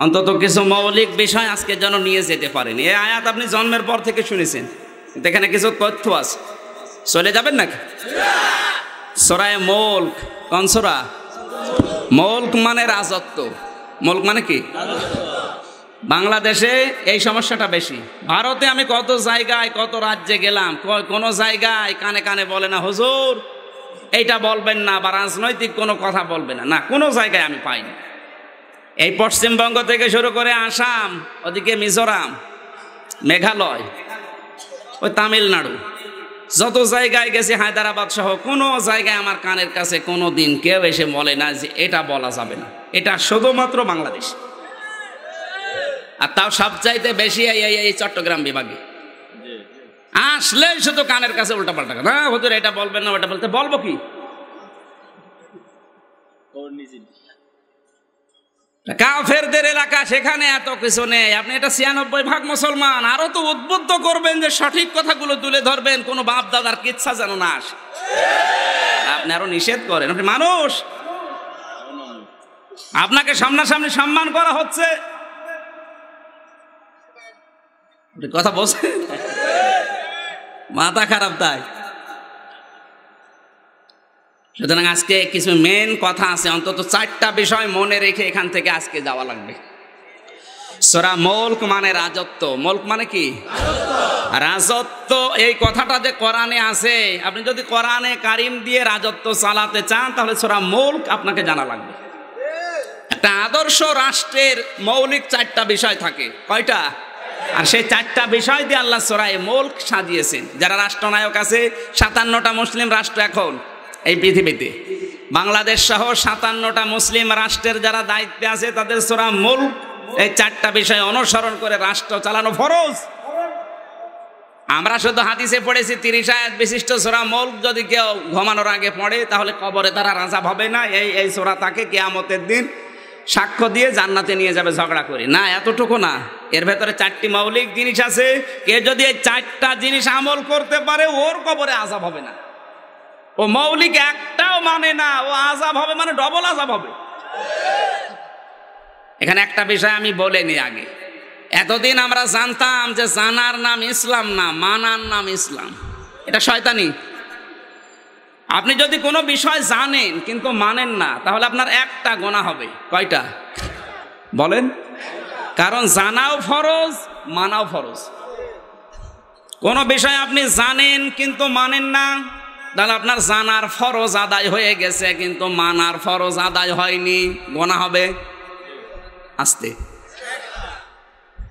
অন্তত কিছু মৌলিক বিষয় আজকে যেন নিয়ে যেতে পারেন। এই আয়াত আপনি জন্মের পর থেকে শুনেছেন, কিন্তু এখানে কিছু তথ্য আছে। চলে যাবেন নাকি? সূরা মুলক, কোন সূরা? মুলক মানে রাজত্ব। মুলক মানে কি? বাংলাদেশে এই সমস্যাটা বেশি। ভারতে আমি কত জায়গায় কত রাজ্যে গেলাম, কোনো জায়গায় কানে কানে বলে না হুজুর এইটা বলবেন না, বা রাজনৈতিক কোনো কথা বলবে না, না কোনো জায়গায় আমি পাইনি। এই পশ্চিমবঙ্গ থেকে শুরু করে আসাম, ওদিকে মিজোরাম, মেঘালয়, ওই তামিলনাড়ু, যত জায়গায় গেছি, হায়দ্রাবাদ সহ কোনো জায়গায় আমার কানের কাছে কোনো দিন কেউ এসে বলে না যে এটা বলা যাবে না। এটা শুধুমাত্র বাংলাদেশ, আর তাও সবচাইতে বেশি এই চট্টগ্রাম বিভাগে। আসলেই শুধু কানের কাছে উল্টা পাল্টা কথা, না হুজুর এটা বলবেন না, ওটা বলতে বলবো কি? কাফেরদের এলাকা, সেখানে এত কিছু নেই। আপনি এটা ৯৬% মুসলমান, আরো তো উদ্বুদ্ধ করবেন যে সঠিক কথাগুলো তুলে ধরবেন, কোনো বাপ দাদার কিচ্ছা যেন না আসে। আপনি আরো নিষেধ করেন। আপনি মানুষ, আপনাকে সামনাসামনি সম্মান করা হচ্ছে, কথা বলছে, মাথা খারাপ। তাই সুতরাং আজকে কিছু মেন কথা আছে, অন্তত 4টা বিষয় মনে রেখে এখান থেকে আজকে যাওয়া লাগবে। সূরা মুলক মানে রাজত্ব। মুলক মানে কি? রাজত্ব। এই কথাটা যে কোরআনে আছে, আপনি যদি কোরআনে কারিম দিয়ে রাজত্ব চালাতে চান তাহলে সূরা মুলক আপনাকে জানা লাগবে। একটা আদর্শ রাষ্ট্রের মৌলিক 4টা বিষয় থাকে। কয়টা? আর সেই 4টা বিষয় দিয়ে আল্লাহ সূরা মুলক সাজিয়েছেন। যারা রাষ্ট্রনায়ক আছে, 57টা মুসলিম রাষ্ট্র এখন এই পৃথিবীতে, বাংলাদেশ সহ 57টা মুসলিম রাষ্ট্রের যারা দায়িত্বে আছে, তাদের সূরা মুলক এই 4টা বিষয় অনুসরণ করে রাষ্ট্র চালানো ফরজ। আমরা শুধু হাদিসে পড়েছি 30 আয়াত বিশিষ্ট সূরা মুলক যদি কেউ ঘুমানোর আগে পড়ে তাহলে কবরে তারা আযাব হবে না। এই সূরা তাকে কিয়ামতের দিন সাক্ষ্য দিয়ে জান্নাতে নিয়ে যাবে ঝগড়া করে। না, এতটুকু না, এর ভেতরে 4টি মৌলিক জিনিস আছে। কে যদি এই 4টা জিনিস আমল করতে পারে, ওর কবরে আযাব হবে না। ও মৌলিক একটাও মানে না, ও আযাব হবে মানে ডবল আযাব হবে। এখানে একটা বিষয় আমি বলে নি আগে, এতদিন আমরা জানতাম যে জানার নাম ইসলাম না, মানার নাম ইসলাম। এটা শয়তানি। আপনি যদি কোনো বিষয় জানেন কিন্তু মানেন না, তাহলে আপনার একটা গুনাহ হবে। কয়টা বলেন? কারণ জানাও ফরজ, মানাও ফরজ। কোনো বিষয় আপনি জানেন কিন্তু মানেন না, তাহলে আপনার জানার ফরজ আদায় হয়ে গেছে কিন্তু মানার ফরজ আদায় হয়নি, গুনাহ হবে। আস্তে।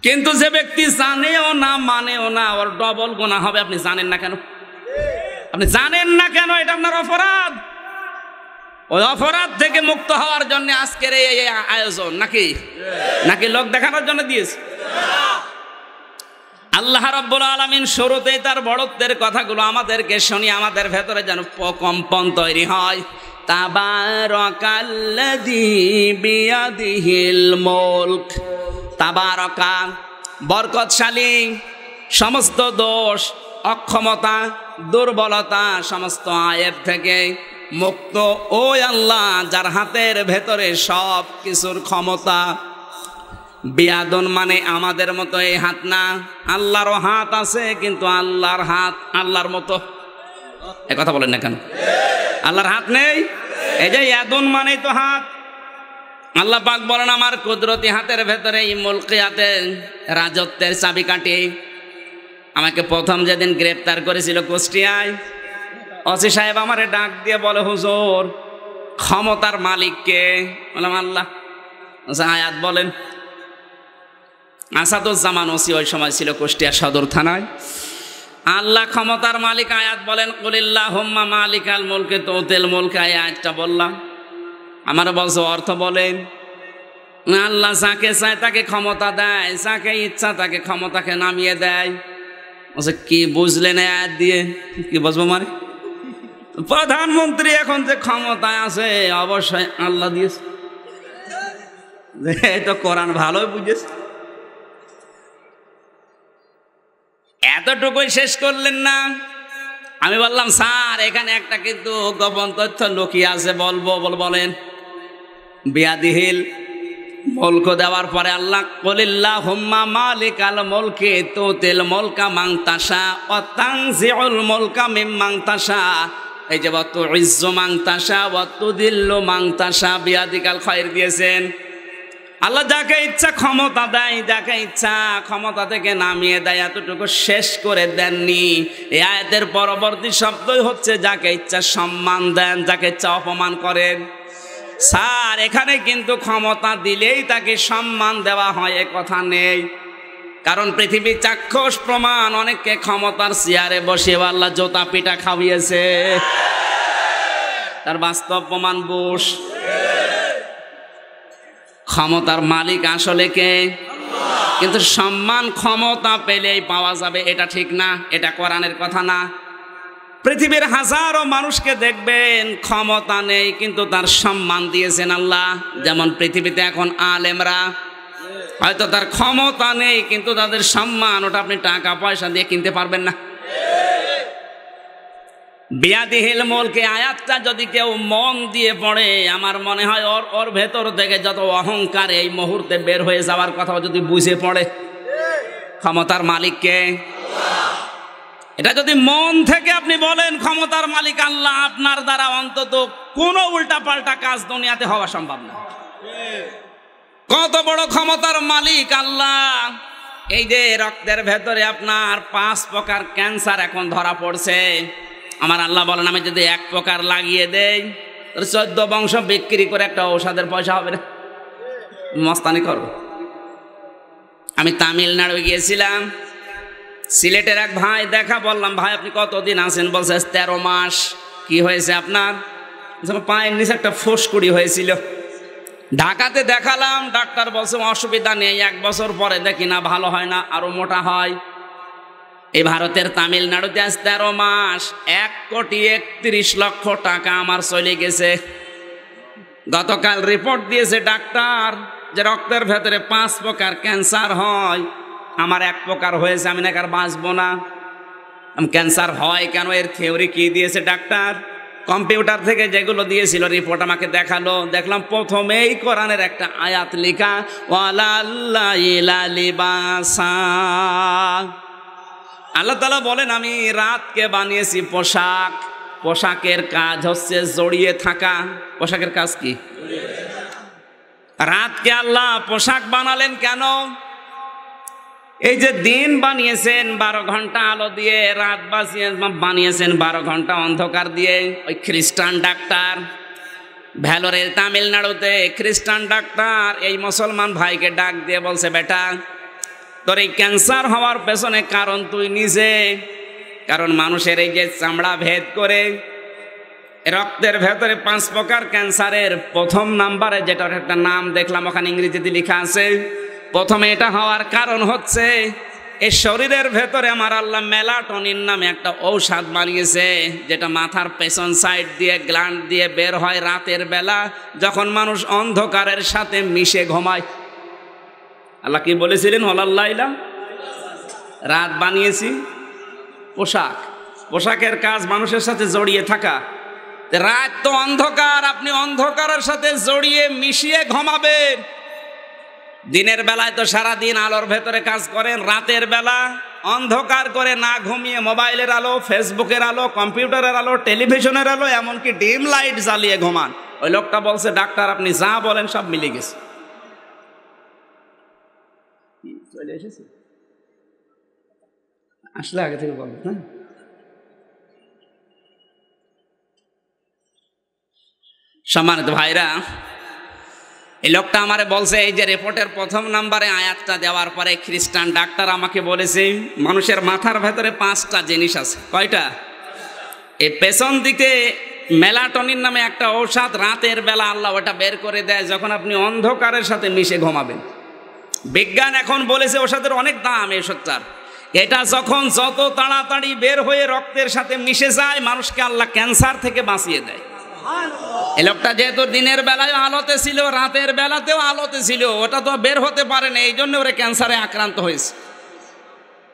কিন্তু যে ব্যক্তি জানেও না মানেও না, ওর ডবল গুনাহ হবে। আপনি জানেন না কেন? আপনি জানেন না কেন? এটা আপনার অপরাধ। ওই অপরাধ থেকে মুক্ত হওয়ার জন্য আজকের এই আয়োজন, নাকি লোক দেখানোর জন্য দিয়েছে? আল্লাহ রাব্বুল আলামিন শুরুতেই তার বড়ত্বের কথাগুলো আমাদেরকে শুনি, আমাদের ভেতরে যেন কম্পন তৈরি হয়। তাবারাকাল্লাযী বিয়াদিহিল মুলক। তাবারাকা বরকতশালী, সমস্ত দোষ, অক্ষমতা, দুর্বলতা, সমস্ত আয়েব থেকে মুক্ত ওই আল্লাহ যার হাতের ভেতরে সব কিছুর ক্ষমতা। বিয়াদন মানে আমাদের মতো এই হাত না, আল্লাহরও হাত আছে, কিন্তু আল্লাহর হাত আল্লাহর মতো। এ কথা বলেন না কেন? আল্লাহর হাত নেই? এই যে ইয়াদুন মানে তো হাত। আল্লাহ পাক বলেন আমার কুদরতি হাতের ভেতরে এই মুলকিয়াতের রাজত্বের চাবিকাঠি। আমাকে প্রথম যেদিন গ্রেপ্তার করেছিল কুষ্টিয়ায়, ওসি সাহেব আমারে ডাক দিয়ে বলে, হুজুর ক্ষমতার মালিক কে? বললাম আল্লাহ। আয়াত বলেন। আসাদুজ্জামান ওসি ওই সময় ছিল কুষ্টিয়া সদর থানায়। আল্লাহ ক্ষমতার মালিক, আয়াত বলেন কুলিল্লাহুম্মা মালিকাল মুলকি তুতিল মুলকা। এই আয়াতটা বললাম। আমার বলছো অর্থ বলেন। আল্লাহ যাকে চায় তাকে ক্ষমতা দেয়, যাকে ইচ্ছা তাকে ক্ষমতাকে নামিয়ে দেয়। কি বুঝলেন আয়াত দিয়ে? কি বুঝবো মানে? প্রধানমন্ত্রী এখন যে ক্ষমতায় আছে অবশ্যই আল্লাহ দিয়েছে। এই তো কোরআন ভালোই বুঝেছে। এতটুকুই শেষ করলেন না। আমি বললাম স্যার এখানে একটা কিন্তু গোপন তথ্য লুকিয়ে আছে, বলবো? বলেন। বিয়াদিহিল মুলক দেওয়ার পরে আল্লাহ কুলিল্লাহুম্মা মালিকাল মুলকি তুতিল মুলকা মান তাশা ওয়া তানজিউল মুলকা মিম্মান তাশা। এই যে ওয়া তুইজ্জু মান তাশা ওয়া তুদিল্লু মান তাশা, বিয়াদিকাল খায়র দিয়েছেন। আল্লাহ যাকে ইচ্ছা ক্ষমতা দেয়, যাকে ইচ্ছা ক্ষমতা থেকে নামিয়ে দেয়, এতটুকু শেষ করে দেননি। এই আয়াতের পরবর্তী শব্দই হচ্ছে যাকে ইচ্ছা সম্মান দেন, যাকে ইচ্ছা অপমান করেন। স্যার, এখানে কিন্তু ক্ষমতা দিলেই তাকে সম্মান দেওয়া হয় এ কথা নেই। কারণ পৃথিবী চাক্ষুষ প্রমাণ, অনেককে ক্ষমতার চেয়ারে বসে আল্লাহ জোতা পিটা খাওয়িয়েছে, তার বাস্তব প্রমাণ বুশ। ক্ষমতার মালিক আসলে কে? কিন্তু সম্মান ক্ষমতা পেলেই পাওয়া যাবে এটা ঠিক না, এটা কোরআনের কথা না। পৃথিবীর হাজারো মানুষকে দেখবেন ক্ষমতা নেই কিন্তু তার সম্মান দিয়েছেন আল্লাহ। যেমন পৃথিবীতে এখন আলেমরা, হয়তো তার ক্ষমতা নেই কিন্তু তাদের সম্মান, ওটা আপনি টাকা পয়সা দিয়ে কিনতে পারবেন না। বিয়াদিহিল মুলকে আয়াতটা যদি কেউ মন দিয়ে পড়ে, আমার মনে হয় ওর ভেতর থেকে যত অহংকার এই মুহূর্তে বের হয়ে যাওয়ার কথা যদি বুঝে পড়ে। ক্ষমতার মালিককে, এটা যদি মন থেকে আপনি বলেন ক্ষমতার মালিক আল্লাহ, আপনার দ্বারা অন্তত কোনো উল্টাপাল্টা কাজ দুনিয়াতে হওয়া সম্ভব না। কত বড় ক্ষমতার মালিক আল্লাহ! এই যে রক্তের ভেতরে আপনার 5 প্রকার ক্যান্সার এখন ধরা পড়ছে, আমার আল্লাহ বলেন আমি যদি 1 প্রকার লাগিয়ে দেই, 14 বংশ বিক্রি করে একটা ঔষধের পয়সা হবে না। মস্তানি করব। আমি তামিলনাড়ু গিয়েছিলাম, সিলেটের এক ভাই দেখা, বললাম ভাই আপনি কতদিন আছেন? বলছে 13 মাস। কি হয়েছে আপনার? পায়ের নিচে একটা ফুসকুড়ি হয়েছিল। ঢাকাতে দেখালাম, ডাক্তার বলছে অসুবিধা নেই, 1 বছর পরে দেখি না ভালো হয় না, আরো মোটা হয়। এই ভারতের তামিলনাড়ুতে আজ 13 মাস 1,31,00,000 টাকা আমার চলে গেছে। গতকাল রিপোর্ট দিয়েছে ডাক্তার যে রক্তের ভেতরে 5 প্রকার ক্যান্সার হয়, আমার 1 প্রকার হয়েছে, আমি নাকি আর বাঁচবো না। ক্যান্সার হয় কেন, এর থিওরি কি দিয়েছে ডাক্তার? কম্পিউটার থেকে যেগুলো দিয়েছিল রিপোর্ট আমাকে দেখালো, দেখলাম প্রথমেই কোরআনের একটা আয়াত লেখা, আল্লাহ তাআলা বলেন আমি রাতকে বানিয়েছি পোশাক। পোশাকের কাজ হচ্ছে জড়িয়ে থাকা। পোশাকের কাজ কি? রাতকে আল্লাহ পোশাক বানালেন কেন? এই যে দিন বানিয়েছেন 12 ঘন্টা আলো দিয়ে, রাত বানিয়েছেন 12 ঘন্টা অন্ধকার দিয়ে। ওই খ্রিস্টান ডাক্তার, ভ্যালোরের তামিলনাড়ুতে খ্রিস্টান ডাক্তার এই মুসলমান ভাইকে ডাক দিয়ে বলছে, বেটা তোর এই ক্যান্সার হওয়ার পেছনে কারণ তুই নিজে। কারণ মানুষের এই যে চামড়া ভেদ করে রক্তের ভেতরে 5 প্রকার ক্যান্সারের প্রথম নাম্বারে যেটার একটা নাম দেখলাম ওখানে ইংরেজিতে লেখা আছে, প্রথমে এটা হওয়ার কারণ হচ্ছে এই শরীরের ভেতরে আমার আল্লাহ মেলাটোনিন নামে একটা ঔষধ বানিয়েছে, যেটা মাথার পেছন সাইড দিয়ে গ্ল্যান্ড দিয়ে বের হয় রাতের বেলা, যখন মানুষ অন্ধকারের সাথে মিশে ঘুমায়। আল্লাহ কি বলেছিলেন? ওয়ালাল্লাইলা, রাত বানিয়েছি পোশাক। পোশাকের কাজ মানুষের সাথে জড়িয়ে থাকা। রাত তো অন্ধকার, আপনি অন্ধকারের সাথে জড়িয়ে মিশিয়ে ঘুমাবেন। দিনের বেলায় তো সারাদিন আলোর ভেতরে কাজ করেন, রাতের বেলা অন্ধকার করে না ঘুমিয়ে মোবাইলের আলো, ফেসবুকের আলো, কম্পিউটারের আলো, টেলিভিশনের আলো, এমনকি ডিম লাইট জ্বালিয়ে ঘুমান। ওই লোকটা বলছে ডাক্তার আপনি যা বলেন সব মিলে গেছে। চলে এসেছে, আসলে আগে থেকে বলবেন। হ্যাঁ, সম্মানিত ভাইরা, এই লোকটা আমারে বলছে এই যে রিপোর্টের প্রথম নাম্বারে আয়াতটা দেওয়ার পরে খ্রিস্টান ডাক্তার আমাকে বলেছে মানুষের মাথার ভেতরে 5টা জিনিস আছে। কয়টা? এই পেছন দিকে মেলাটোনিন নামে একটা ঔষধ, রাতের বেলা আল্লাহ ওটা বের করে দেয় যখন আপনি অন্ধকারের সাথে মিশে ঘুমাবেন। বিজ্ঞান এখন বলেছে ওষুধের অনেক দাম এই ওষুধটার। এটা যখন যত তাড়াতাড়ি বের হয়ে রক্তের সাথে মিশে যায়, মানুষকে আল্লাহ ক্যান্সার থেকে বাঁচিয়ে দেয়। এই লোকটা যেহেতু দিনের বেলায় আলোতে ছিল, রাতের বেলাতেও আলোতে ছিল, ওটা তো বের হতে পারে না, এই জন্য ওরা ক্যান্সারে আক্রান্ত হয়েছে।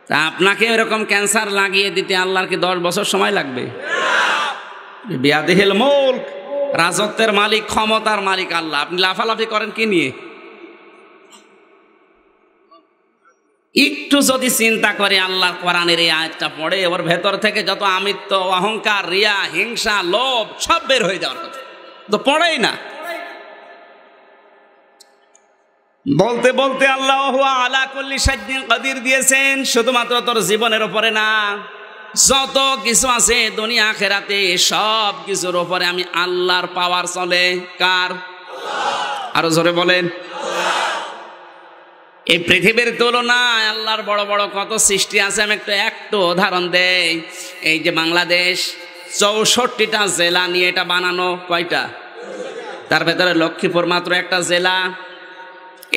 তা আপনাকে এরকম ক্যান্সার লাগিয়ে দিতে আল্লাহর কি 10 বছর সময় লাগবে? বিয়াদিহিল মুলক, রাজত্বের মালিক, ক্ষমতার মালিক আল্লাহ। আপনি লাফালাফি করেন কি নিয়ে? একটু যদি চিন্তা করে আল্লাহর কোরআনের এই আয়াতটা পড়ে, ওর ভেতর থেকে যত আমিত্ব, অহংকার, রিয়া, হিংসা, লোভ সব বের হয়ে যাওয়ার কথা, তো পড়েই না। বলতে বলতে আল্লাহ আলা কুল্লি শাইইন কাদির দিয়েছেন, শুধুমাত্র তোর জীবনের উপরে না, যত কিছু আছে দুনিয়া আখিরাতে সব কিছুর উপরে আমি আল্লাহর পাওয়ার চলে। কার? আরো জোরে বলেন। এই পৃথিবীর তুলনায় আল্লাহর বড় বড় কত সৃষ্টি আছে। আমি একটু উদাহরণ দেই। এই যে বাংলাদেশ 64টা জেলা নিয়ে এটা বানানো, কয়টা? তার ভেতরে লক্ষ্মীপুর মাত্র একটা জেলা।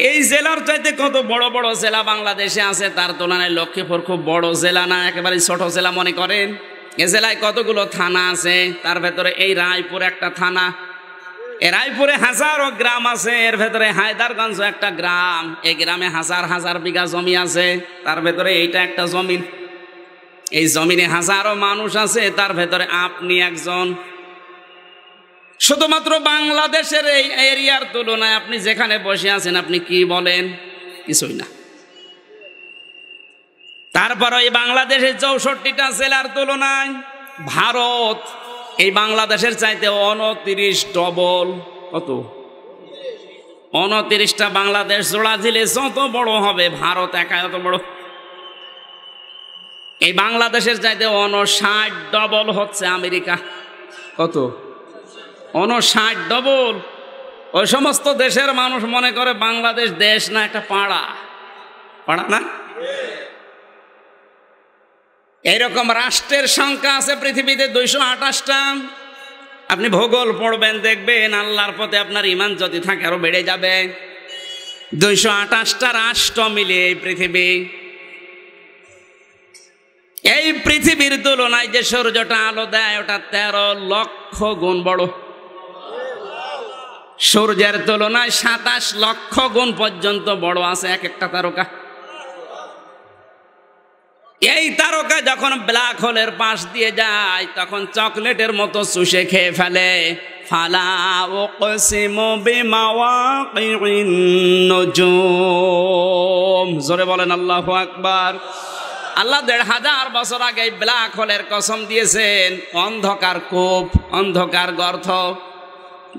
এই জেলার চাইতে কত বড় বড় জেলা বাংলাদেশে আছে, তার তুলনায় লক্ষ্মীপুর খুব বড় জেলা না, একেবারে ছোট জেলা মনে করেন। এ জেলায় কতগুলো থানা আছে, তার ভেতরে এই রায়পুর একটা থানা, এ রায়পুরে হাজারো গ্রাম আছে, এর ভেতরে হায়দারগঞ্জ একটা গ্রাম, এই গ্রামে হাজার হাজার বিঘা জমি আছে, তার ভেতরে এইটা একটা জমিন, এই জমিনে হাজারো মানুষ আছে, তার ভেতরে আপনি একজন। শুধুমাত্র বাংলাদেশের এই এরিয়ার তুলনায় আপনি যেখানে বসে আছেন আপনি কি বলেন? কিছুই না। তারপর এই বাংলাদেশের 64টা জেলার তুলনায় ভারত এই বাংলাদেশের চাইতে 29 ডবল। কত? 29টা বাংলাদেশ জোড়া দিলে যত বড় হবে ভারত একা এত বড়। এই বাংলাদেশের চাইতে 59 ডবল হচ্ছে আমেরিকা। কত? 59 ডবল। ওই সমস্ত দেশের মানুষ মনে করে বাংলাদেশ দেশ না, একটা পাড়া। পাড়া না? এইরকম রাষ্ট্রের সংখ্যা আছে পৃথিবীতে 228টা। আপনি ভূগোল পড়বেন, দেখবেন আল্লাহর পথে আপনার ঈমান যদি থাকে আরো বেড়ে যাবে। 228টা রাষ্ট্র মিলিয়ে এই পৃথিবী। এই পৃথিবীর তুলনায় যে সূর্যটা আলো দেয় ওটা 13 লক্ষ গুণ বড়। সূর্যের তুলনায় 27 লক্ষ গুণ পর্যন্ত বড় আছে এক একটা তারকা। এই তারকা যখন ব্ল্যাক হোলের পাশ দিয়ে যায় তখন চকলেটের মতো চুষে খেয়ে ফেলে। ফালা উকসিমু বিমাওয়াকিন নুজুম। জোরে বলেন আল্লাহু আকবার। আল্লাহ 1500 বছর আগে ব্ল্যাক হোলের কসম দিয়েছেন। অন্ধকার কূপ, অন্ধকার গর্ত।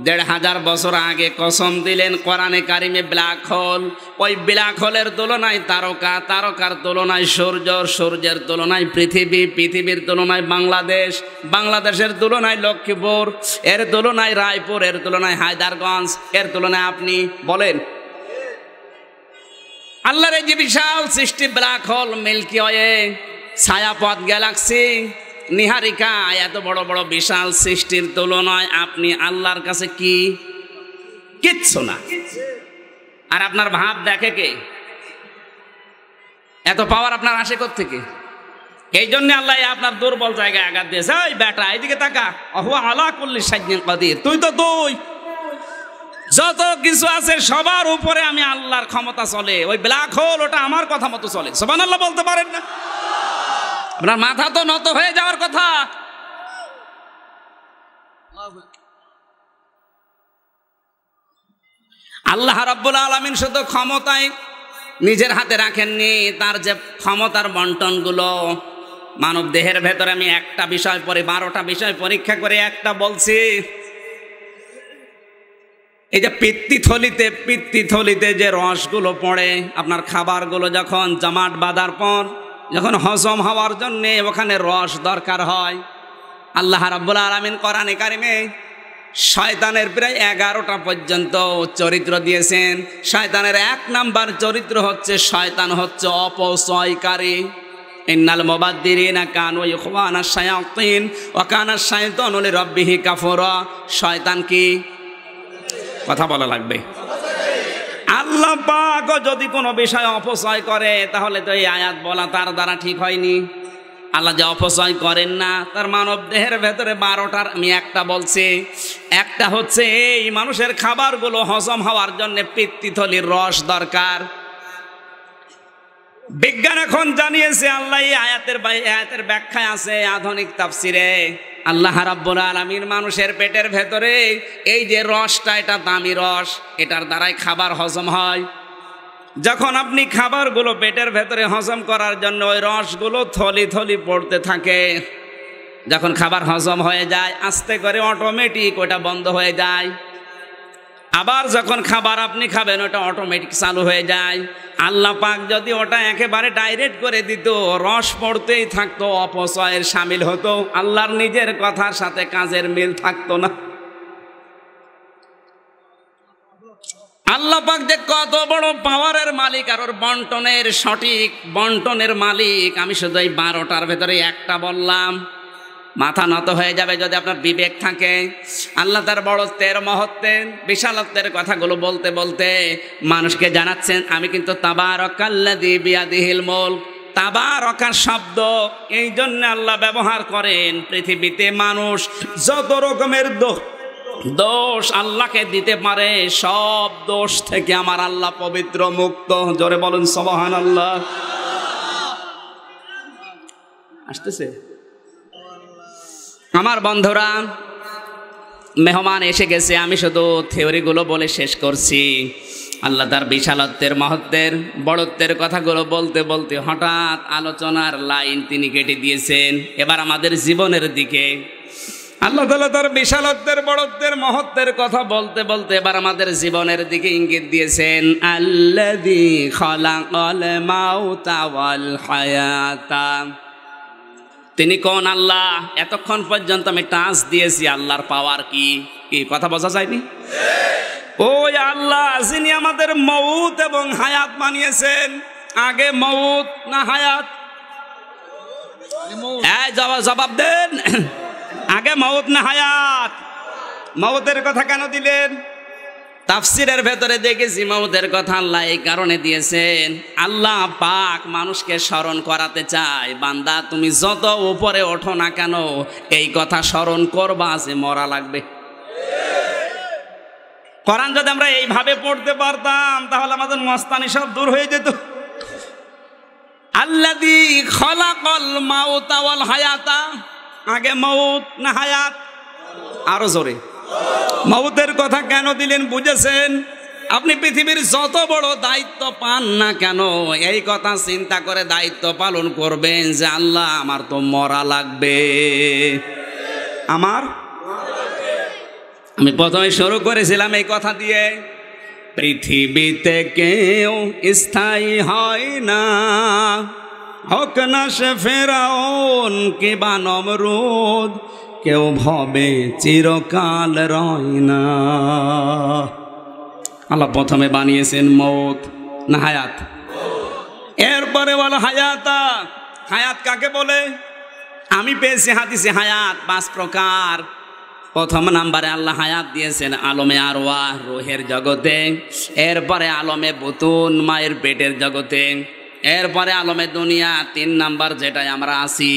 1500 বছর আগে কসম দিলেন কোরআনে কারিমে ব্ল্যাক হোল। ওই ব্ল্যাক হোলের তুলনায় তারকা, তারকার তুলনায় সূর্য, সূর্যের তুলনায় পৃথিবী, পৃথিবীর তুলনায় বাংলাদেশ, বাংলাদেশের তুলনায় লক্ষ্মীপুর, এর তুলনায় রায়পুর, এর তুলনায় হায়দারগঞ্জ, এর তুলনায় আপনি বলেন। আল্লাহর এই যে বিশাল সৃষ্টি ব্ল্যাক হোল, মিল্কি ওয়ে, ছায়াপথ, গ্যালাক্সি, নিহারিকা, এত বড় বড় বিশাল সৃষ্টির তুলনায় আপনি আল্লাহর কাছে কি? কিচ্ছু না। আর আপনার ভাব দেখে কে? এত পাওয়ার আপনার আসে কোত্থেকে? এই জন্য আল্লাহ আপনার দুর্বল জায়গায় আঘাত দিয়েছে। এই বেটা এইদিকে তাকা, হুয়া আলা কুল্লি শাইইন কাদির। তুই তো তুই, যত কিছু আছে সবার উপরে আমি আল্লাহর ক্ষমতা চলে। ওই ব্ল্যাক হোল ওটা আমার কথা মতো চলে। সুবহানাল্লাহ বলতে পারেন না? আপনার মাথা তো নত হয়ে যাওয়ার কথা। আল্লাহ রাব্বুল আলামিন শুধু ক্ষমতায় নিজের হাতে রাখেননি, তার যে ক্ষমতার বন্টন গুলো মানব দেহের ভেতরে। আমি একটা বিষয় পরে 12টা বিষয় পরীক্ষা করে একটা বলছি। এই যে পিত্তিথলিতে যে রসগুলো পড়ে, আপনার খাবারগুলো যখন জমাট বাঁধার পর যখন হজম হওয়ার জন্য ওখানে রস দরকার হয়, আল্লাহ রাব্বুল আলামিন কোরআনে কারিমে শয়তানের প্রায় 11টা পর্যন্ত চরিত্র দিয়েছেন। শয়তানের 1 নাম্বার চরিত্র হচ্ছে শয়তান হচ্ছে অপচয়কারী। ইন্নাল মুবাদ্দিরিনা কানু ইখওয়ানাশ শায়াতিন ওয়া কানা শাইতানু লিরাব্বিহি কাফুরা। শয়তান কি? কথা বলা লাগবে। আল্লাহ পাক যদি কোনো বিষয় অপচয় করে তাহলে তো এই আয়াত বলা তার দ্বারা ঠিক হয়নি। আল্লাহ যে অপচয় করেন না, তার মানব দেহের ভেতরে 12টার আমি একটা বলছি। একটা হচ্ছে এই মানুষের খাবারগুলো হজম হওয়ার জন্য পিত্তিথলির রস দরকার। বিজ্ঞান এখন জানিয়েছে, আল্লাহ এই আয়াতের ব্যাখ্যায় আছে আধুনিক তাফসিরে, আল্লাহ রাব্বুল আলামিন মানুষের পেটের ভেতরে এই যে রসটা, এটা দামি রস, এটার দ্বারাই খাবার হজম হয়। যখন আপনি খাবারগুলো পেটের ভেতরে হজম করার জন্য ওই রসগুলো থলি পড়তে থাকে, যখন খাবার হজম হয়ে যায় আস্তে করে অটোমেটিক ওটা বন্ধ হয়ে যায়। আবার যখন খাবার আপনি খাবেন ওটা অটোমেটিক চালু হয়ে যায়। আল্লাহ পাক যদি ওটা একেবারে ডাইরেক্ট করে দিত, রস পড়তেই থাকতো, অপচয়ের সামিল হতো, আল্লাহর নিজের কথার সাথে কাজের মিল থাকতো না। আল্লাহ পাক যে কত বড় পাওয়ারের মালিক আর ওর বন্টনের সঠিক বন্টনের মালিক, আমি শুধু এই 12টার ভেতরে একটা বললাম, মাথা নত হয়ে যাবে যদি আপনার বিবেক থাকে। আল্লাহ তার বড়ত্বের, মহত্বের, বিশালত্বের কথাগুলো বলতে বলতে মানুষকে জানাচ্ছেন আমি কিন্তু তাবারাকাল্লাযী বিয়াদিহিল মুলক। তাবারাকার শব্দ এই জন্য আল্লাহ ব্যবহার করেন, পৃথিবীতে মানুষ যত রকমের দোষ আল্লাহকে দিতে পারে, সব দোষ থেকে আমার আল্লাহ পবিত্র, মুক্ত। জোরে বলুন সুবহানাল্লাহ। আসতেছে আমার বন্ধুরা, মেহমান এসে গেছে, আমি শুধু থিওরিগুলো বলে শেষ করছি। আল্লাহ তার বিশালত্বের, মহত্বের, বড়ত্বের কথাগুলো বলতে বলতে হঠাৎ আলোচনার লাইন তিনি কেটে দিয়েছেন এবার আমাদের জীবনের দিকে। আল্লাহ তাআলা তার বিশালত্বের, বড়ত্বের, মহত্বের কথা বলতে বলতে এবার আমাদের জীবনের দিকে ইঙ্গিত দিয়েছেন। আল্লাযী খালাকাল মাউতা ওয়াল হায়াতা। তিনি কোন আল্লাহ? এতক্ষণ পর্যন্ত আমি টাচ দিয়েছি আল্লাহর পাওয়ার কি কি কথা বোঝা যায়নি? ওই আল্লাহ যিনি আমাদের মউত এবং হায়াত বানিয়েছেন। আগে মউত না হায়াত? জবাব দেন, আগে মউত না হায়াত? মউতের কথা কেন দিলেন? তাফসিরের ভেতরে দেখেছি মউতের কথা আল্লাহ এই কারণে দিয়েছেন, আল্লাহ পাক মানুষকে স্মরণ করাতে চায়, বান্দা তুমি যত উপরে ওঠো না কেন এই কথা স্মরণ করবা যে মরা লাগবে। কোরআন যদি আমরা এইভাবে পড়তে পারতাম তাহলে আমাদের মস্তানি সব দূর হয়ে যেত। আল্লাযী খালাকাল মাউতা ওয়াল হায়াতা, আগে মউত না হায়াত? আরো জোরে। মউতের কথা কেন দিলেন বুঝেছেন? আপনি পৃথিবীর যত বড় দায়িত্ব পান না কেন এই কথা চিন্তা করে দায়িত্ব পালন করবেন যে আল্লাহ আমার তো মরা লাগবে। আমি প্রথমে শুরু করেছিলাম এই কথা দিয়ে, পৃথিবীতে কেউ স্থায়ী হয় না, হোক না সে ফেরাউন কিংবা নমরুদ, কেউ ভবে চিরকাল রয় না। আল্লাহ প্রথমে বানিয়েছেন মউত না হায়াত? এরপরে বলো হায়াতা। হায়াত কাকে বলে? আমি পেয়েছি হাদিসে হায়াত 5 প্রকার। প্রথম নাম্বারে আল্লাহ হায়াত দিয়েছেন আলমে আরওয়াহ, রুহের জগতে। এরপরে আলমে বুতুন, মায়ের পেটের জগতে। এরপরে আলমে দুনিয়া, 3 নাম্বার যেটাই আমরা আছি।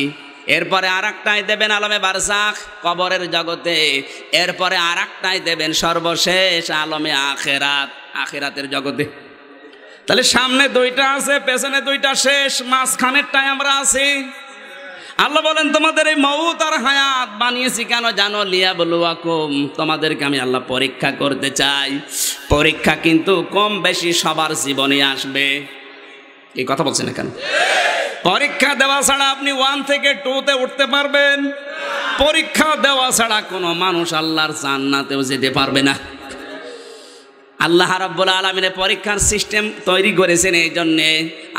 এরপরে আরেকটাই দেবেন আলমে বারজাখ, কবরের জগতে। এরপরে আরেকটাই দেবেন সর্বশেষ আলমে আখিরাত, আখিরাতের জগতে। তাহলে সামনে 2টা আছে, পেছনে 2টা শেষ, মাঝখানেরটাই আমরা আছি। আল্লাহ বলেন তোমাদের এই মউত আর হায়াত বানিয়েছি কেন জানো? লিয়াবলুয়াকুম, তোমাদেরকে আমি আল্লাহ পরীক্ষা করতে চাই। পরীক্ষা কিন্তু কম বেশি সবার জীবনে আসবে। এই কথা বলছেন না কেন? পরীক্ষা দেওয়া ছাড়া আপনি 1 থেকে 2-তে উঠতে পারবেন? পরীক্ষা দেওয়া ছাড়া কোনো মানুষ আল্লাহর জান্নাতেও যেতে পারবে না। আল্লাহ রাব্বুল আলামিনের পরীক্ষার সিস্টেম তৈরি করেছেন এই জন্যে,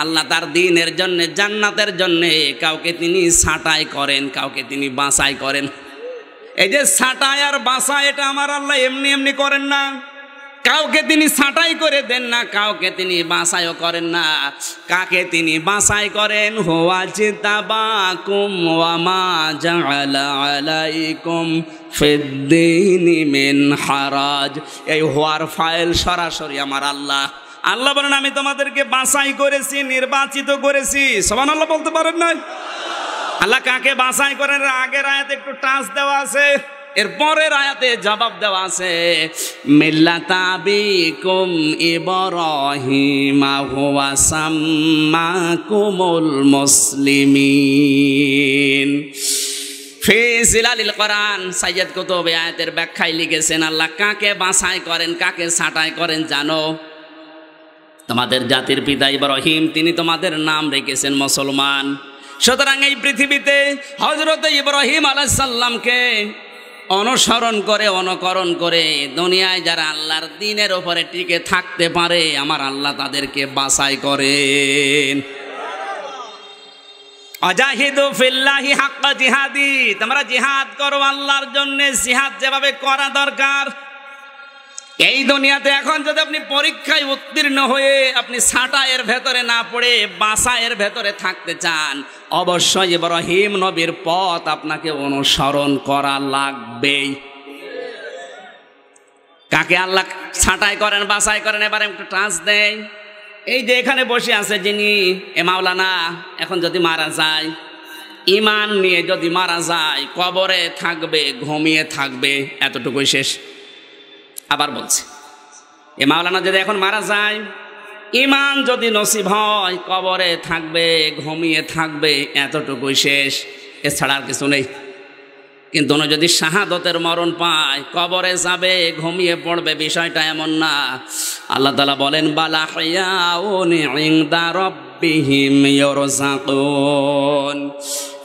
আল্লাহ তার দ্বীনের জন্যে, জান্নাতের জন্যে কাউকে তিনি ছাঁটাই করেন, কাউকে তিনি বাছাই করেন। এই যে ছাঁটাই আর বাছাই এটা আমার আল্লাহ এমনি এমনি করেন না। কাউকে তিনি ছাঁটাই করে দেন না, কাউকে তিনি বাছাইও করেন না। কাকে তিনি বাছাই করেন? হুয়াজতাবাকুম ওয়া মা জাআলা আলাইকুম ফিদ্দীনি মিন হারাজ। এই হুয়ার ফাইল সরাসরি আমার আল্লাহ। আল্লাহ বলেন আমি তোমাদেরকে বাছাই করেছি, নির্বাচিত করেছি। সুবহানাল্লাহ বলতে পারেন না? আল্লাহ কাকে বাছাই করেন আগের আয়াতে একটু টাচ দেওয়া আছে, এরপরের আয়াতে জবাব দেওয়া আছে। মিল্লাতা আবিকুম ইব্রাহিম হুয়া সাম্মাকুমুল মুসলিমিন। ফি জিলালিল কোরআন সাইয়্যিদ কুতুব আয়াতের ব্যাখ্যায় লিখেছেন আল্লাহ কাকে বাছাই করেন, কাকে ছাঁটাই করেন জানো? তোমাদের জাতির পিতা ইব্রাহিম, তিনি তোমাদের নাম রেখেছেন মুসলমান। সুতরাং এই পৃথিবীতে হযরত ইব্রাহিম আলাইহিস সালামকে অনুসরণ করে অনুকরণ করে দুনিয়ায় যারা আল্লাহর দ্বীনের উপরে টিকে থাকতে পারে আমার আল্লাহ তাদেরকে বাছাই করেন। আজাহিদু ফিল্লাহি হাক্কা জিহাদি, তোমরা জিহাদ করো আল্লাহর জন্য, জিহাদ যেভাবে করা দরকার। এই দুনিয়াতে এখন যদি আপনি পরীক্ষায় উত্তীর্ণ হয়ে আপনি ছাঁটাইয়ের ভেতরে না পড়ে বাছাইয়ের ভেতরে থাকতে চান, অবশ্যই ইব্রাহিম নবীর পথ আপনাকে অনুসরণ করা লাগবেই। কাকে আল্লাহ ছাঁটাই করেন বাছাই করেন এবারে একটু টাচ দেয়। এই যে এখানে বসে আছে যিনি এ মাওলানা, এখন যদি মারা যায়, ইমান নিয়ে যদি মারা যায়, কবরে থাকবে, ঘুমিয়ে থাকবে, এতটুকুই শেষ। আবার বলছি, এ মাওলানা যদি এখন মারা যায়, ইমান যদি নসিব হয়, কবরে থাকবে, ঘুমিয়ে থাকবে, এতটুকুই শেষ, এছাড়া আর কিছু নেই। কিন্তু উনি যদি শাহাদতের মরণ পায়, কবরে যাবে, ঘুমিয়ে পড়বে, বিষয়টা এমন না। আল্লাহ তাআলা বলেন বালা হায়াউন ইনদা রাব্বিহিম ইরযাকুন।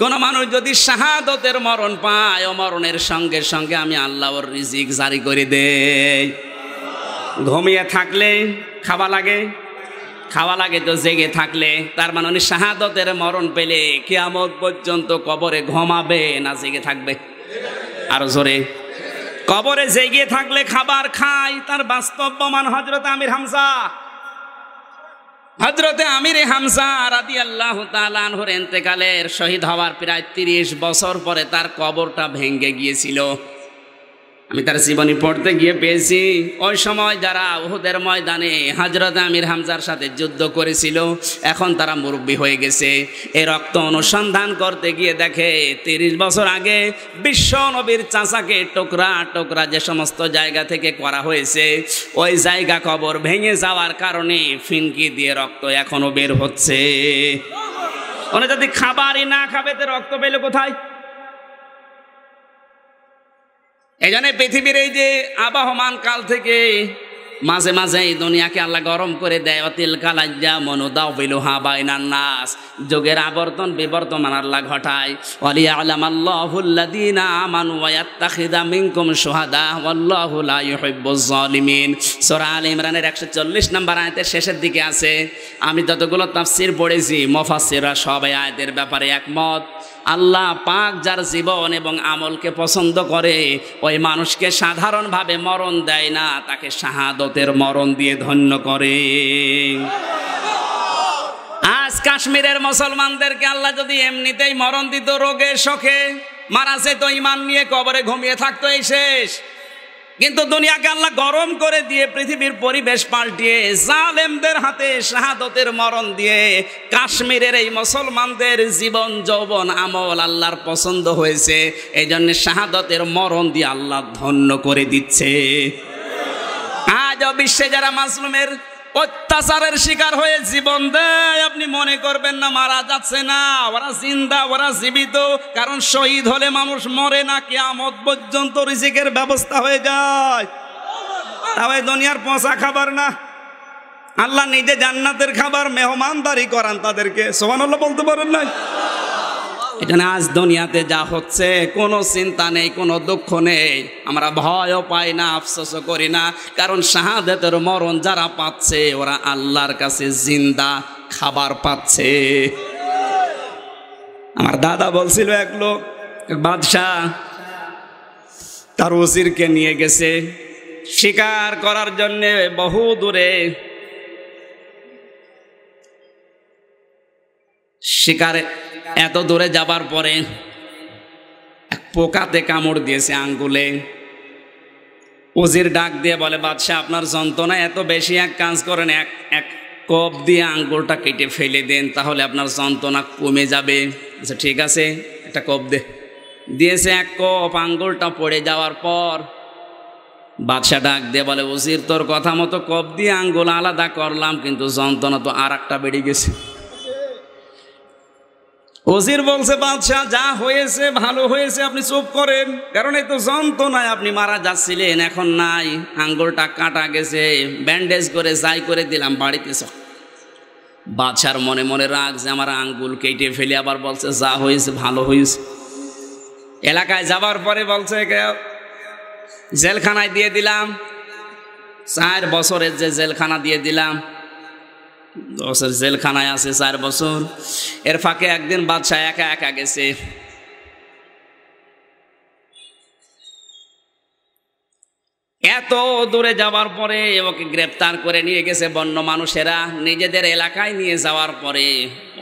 কোন মানুষ যদি শাহাদতের মরণ পায়, ও মরণের সঙ্গে সঙ্গে আমি আল্লাহ ওর রিজিক জারি করে দেই। ঘুমিয়ে থাকলে খাওয়া লাগে, খাওয়া লাগে তো জেগে থাকলে, তার মানে উনি শাহাদতের মরণ পেলে কিয়ামত পর্যন্ত কবরে ঘুমাবে না জেগে থাকবে? আরো জোরে, কবরে জেগে থাকলে খাবার খায়, তার বাস্তব প্রমাণ হযরত আমির হামজা। হযরতে আমির হামজা রাদিয়াল্লাহু তাআলা আনহুর ইন্তেকালের, শহীদ হওয়ার প্রায় 30 বছর পরে তার কবরটা ভেঙে গিয়েছিল। আমি তার জীবনী পড়তে গিয়ে পেয়েছি, ওই সময় যারা উহুদের ময়দানে হযরত আমির হামজার সাথে যুদ্ধ করেছিল, এখন তারা মুরব্বী হয়ে গেছে। এই রক্ত অনুসন্ধান করতে গিয়ে দেখে 30 বছর আগে বিশ্ব নবীর চাচাকে টুকরা টুকরা যে সমস্ত জায়গা থেকে করা হয়েছে, ওই জায়গা কবর ভেঙে যাওয়ার কারণে ফিনকি দিয়ে রক্ত এখনো বের হচ্ছে। ওরা যদি খাবারই না খাবে তো রক্ত পেলে কোথায়? এই জন্য পৃথিবীর এই যে আবহমান কাল থেকে মাঝে মাঝে এই দুনিয়াকে আল্লাহ গরম করে দেয়। অতিল কালাজ্জা মনুদাও বিলুহা বাইনান নাস, যুগের আবর্তন বিবর্তমান আল্লাহ ঘটায়। ওয়ালিয়ালামাল্লাহুল্লাযীনা আমানু ওয়া ইয়াত্তাখিযা মিনকুম শুহাদা ওয়াল্লাহু লা ইউহিব্বুজ জালিমিন। সূরা আলে ইমরানের 140 নম্বর আয়াতের শেষের দিকে আছে। আমি যতগুলো তাফসীর পড়েছি, মুফাসসিররা সবাই আয়াতের ব্যাপারে একমত। আল্লাহ পাক যার জীবন এবং আমলকে পছন্দ করে, ওই মানুষকে সাধারণভাবে মরণ দেয় না, তাকে শাহাদতের মরণ দিয়ে ধন্য করে। আজ কাশ্মীরের মুসলমানদেরকে আল্লাহ যদি এমনিতেই মরণ দিত, রোগে শোকে মারা যেত, ইমান নিয়ে কবরে ঘুমিয়ে থাকতো, এই শেষ। কিন্তু দুনিয়াকে আল্লাহ গরম করে দিয়ে পৃথিবীর পরিবেশ পাল্টিয়ে জালেমদের হাতে শাহাদতের মরণ দিয়ে কাশ্মীরের এই মুসলমানদের জীবন যৌবন আমল আল্লাহর পছন্দ হয়েছে, এই জন্য শাহাদতের মরণ দিয়ে আল্লাহ ধন্য করে দিচ্ছে। আজ বিশ্বে যারা মাসলুমের অত্যাচারের শিকার হয়ে জীবন দেয়, আপনি মনে করবেন না মারা যাচ্ছে না, ওরা জিন্দা, ওরা জীবিত। কারণ শহীদ হলে মানুষ মরে না, কিয়ামত পর্যন্ত রিজিকের ব্যবস্থা হয়ে যায়। তবে দুনিয়ার পচা খাবার না, আল্লাহ নিজে জান্নাতের খাবার মেহমানদারি করান তাদেরকে। সুবহানাল্লাহ বলতে পারেন না? এখানে আজ দুনিয়াতে যা হচ্ছে কোনো চিন্তা নেই, কোনো দুঃখ নেই, আমরা ভয়ও পাই না, আফসোসও করি না। কারণ শাহাদাতের মরণ যারা পাচ্ছে, ওরা আল্লাহর কাছে জিন্দা খাবার পাচ্ছে। আমার দাদা বলছিল, এক লোক বাদশাহ তার ওজিরকে নিয়ে গেছে শিকার করার জন্য বহু দূরে। শিকারে এত দূরে যাবার পরে এক পোকাতে কামড় দিয়েছে আঙ্গুলে। ওজির ডাক দিয়ে বলে, বাদশাহ আপনার যন্ত্রণা এত বেশি, এক কাজ করেন, এক কোপ দিয়ে আঙ্গুলটা কেটে ফেলে দেন, তাহলে আপনার যন্ত্রণা কমে যাবে। আচ্ছা ঠিক আছে, একটা কোপ দিয়েছে। এক কোপ, আঙ্গুলটা পড়ে যাওয়ার পর বাদশাহ ডাক দিয়ে বলে, ওজির তোর কথা মতো কোপ দিয়ে আঙ্গুল আলাদা করলাম, কিন্তু যন্ত্রণা তো আর একটা বেড়ে গেছে। ওজির বলছে, বাদশাহ যা হয়েছে ভালো হয়েছে, আপনি চুপ করেন, কারণ এই তো যন্ত্রণায় আপনি মারা যাচ্ছিলেন, এখন নাই, আঙ্গুলটা কাটা গেছে, ব্যান্ডেজ করে যাই করে দিলাম, বাড়িতে চল। বাদশার মনে মনে রাগ যে আমার আঙ্গুল কেটে ফেলে আবার বলছে যা হয়েছে ভালো হয়েছে। এলাকায় যাবার পরে বলছে জেলখানায় দিয়ে দিলাম, 4 বছরের যে জেলখানা দিয়ে দিলাম, 10 বছর জেলখানায় আছে 4 বছর। এর ফাঁকে একদিন বাদশাহ একা একা গেছে, এত দূরে যাওয়ার পরে ওকে গ্রেপ্তার করে নিয়ে গেছে বন্য মানুষেরা। নিজেদের এলাকায় নিয়ে যাওয়ার পরে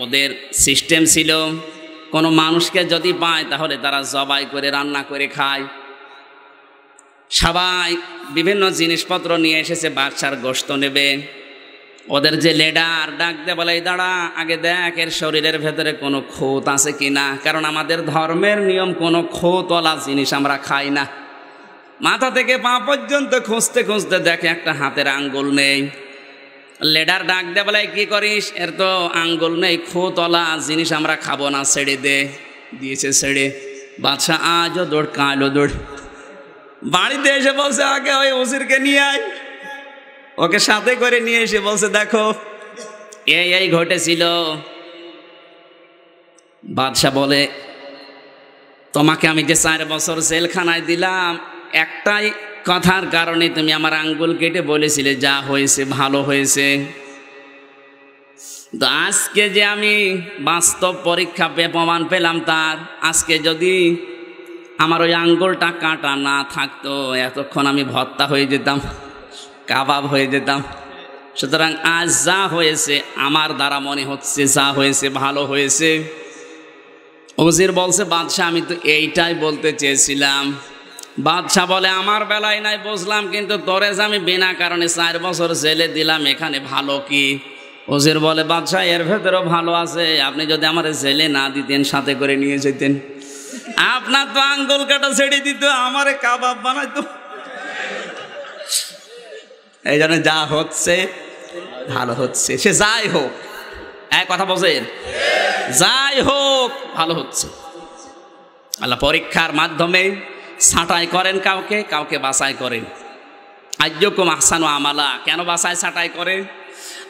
ওদের সিস্টেম ছিল কোনো মানুষকে যদি পায় তাহলে তারা জবাই করে রান্না করে খায়। সবাই বিভিন্ন জিনিসপত্র নিয়ে এসেছে, বাদশার গোশত নেবে। ওদের যে লিডার ডাক দিয়ে বলে, দাঁড়া আগে দেখ এর শরীরের ভেতরে কোনো খুঁত আছে কিনা, কারণ আমাদের ধর্মের নিয়ম কোনো খুঁতওয়ালা জিনিস আমরা খাই না। মাথা থেকে পা পর্যন্ত খুঁজতে খুঁজতে দেখে একটা হাতের আঙ্গুল নেই। লিডার ডাক দিয়ে বলে, কি করিস, এর তো আঙ্গুল নেই, খুঁতওয়ালা জিনিস আমরা খাবো না, ছেড়ে দে। দিয়েছে ছেড়ে। বাদশাহ আজও দৌড় কালো দৌড়, বাড়িতে এসে বলছে আগে ওই ওজিরকে নিয়ে আয়। ওকে সাথে করে নিয়ে এসে বলছে, দেখো এই ঘটেছিল। বাদশাহ বলে, তোমাকে আমি যে 4 বছর জেলখানায় দিলাম, একটাই কথার কারণে তুমি আমার আঙ্গুল কেটে বলেছিলে যা হয়েছে ভালো হয়েছে। তো আজকে যে আমি বাস্তব পরীক্ষা প্রমাণ পেলাম তার, আজকে যদি আমার ওই আঙ্গুলটা কাটা না থাকতো এতক্ষণ আমি ভর্তা হয়ে যেতাম, কাবাব হয়ে যেতাম। সুতরাং আজ যা হয়েছে আমার দ্বারা মনে হচ্ছে যা হয়েছে ভালো হয়েছে। ওজির বলছে, বাদশাহ আমি তো এইটাই বলতে চেয়েছিলাম। বাদশাহ বলে, আমার বেলায় নাই বুঝলাম, কিন্তু তোরে যে আমি বিনা কারণে 4 বছর জেলে দিলাম, এখানে ভালো কি? ওজির বলে, বাদশাহ এর ভেতরেও ভালো আছে। আপনি যদি আমার জেলে না দিতেন, সাথে করে নিয়ে যেতেন, আপনার তো আঙ্গুল কাটা ছেড়ে দিত, আমারে কাবাব বানাইতো। এই জন্য যা হচ্ছে ভালো হচ্ছে, সে যাই হোক, এক কথা বোঝেন, যাই হোক ভালো হচ্ছে। আল্লাহ পরীক্ষার মাধ্যমে ছাঁটাই করেন, কাউকে কাউকে বাছাই করেন। আইয়ুকুম আহসানু আমালা, কেন বাছাই ছাঁটাই করেন?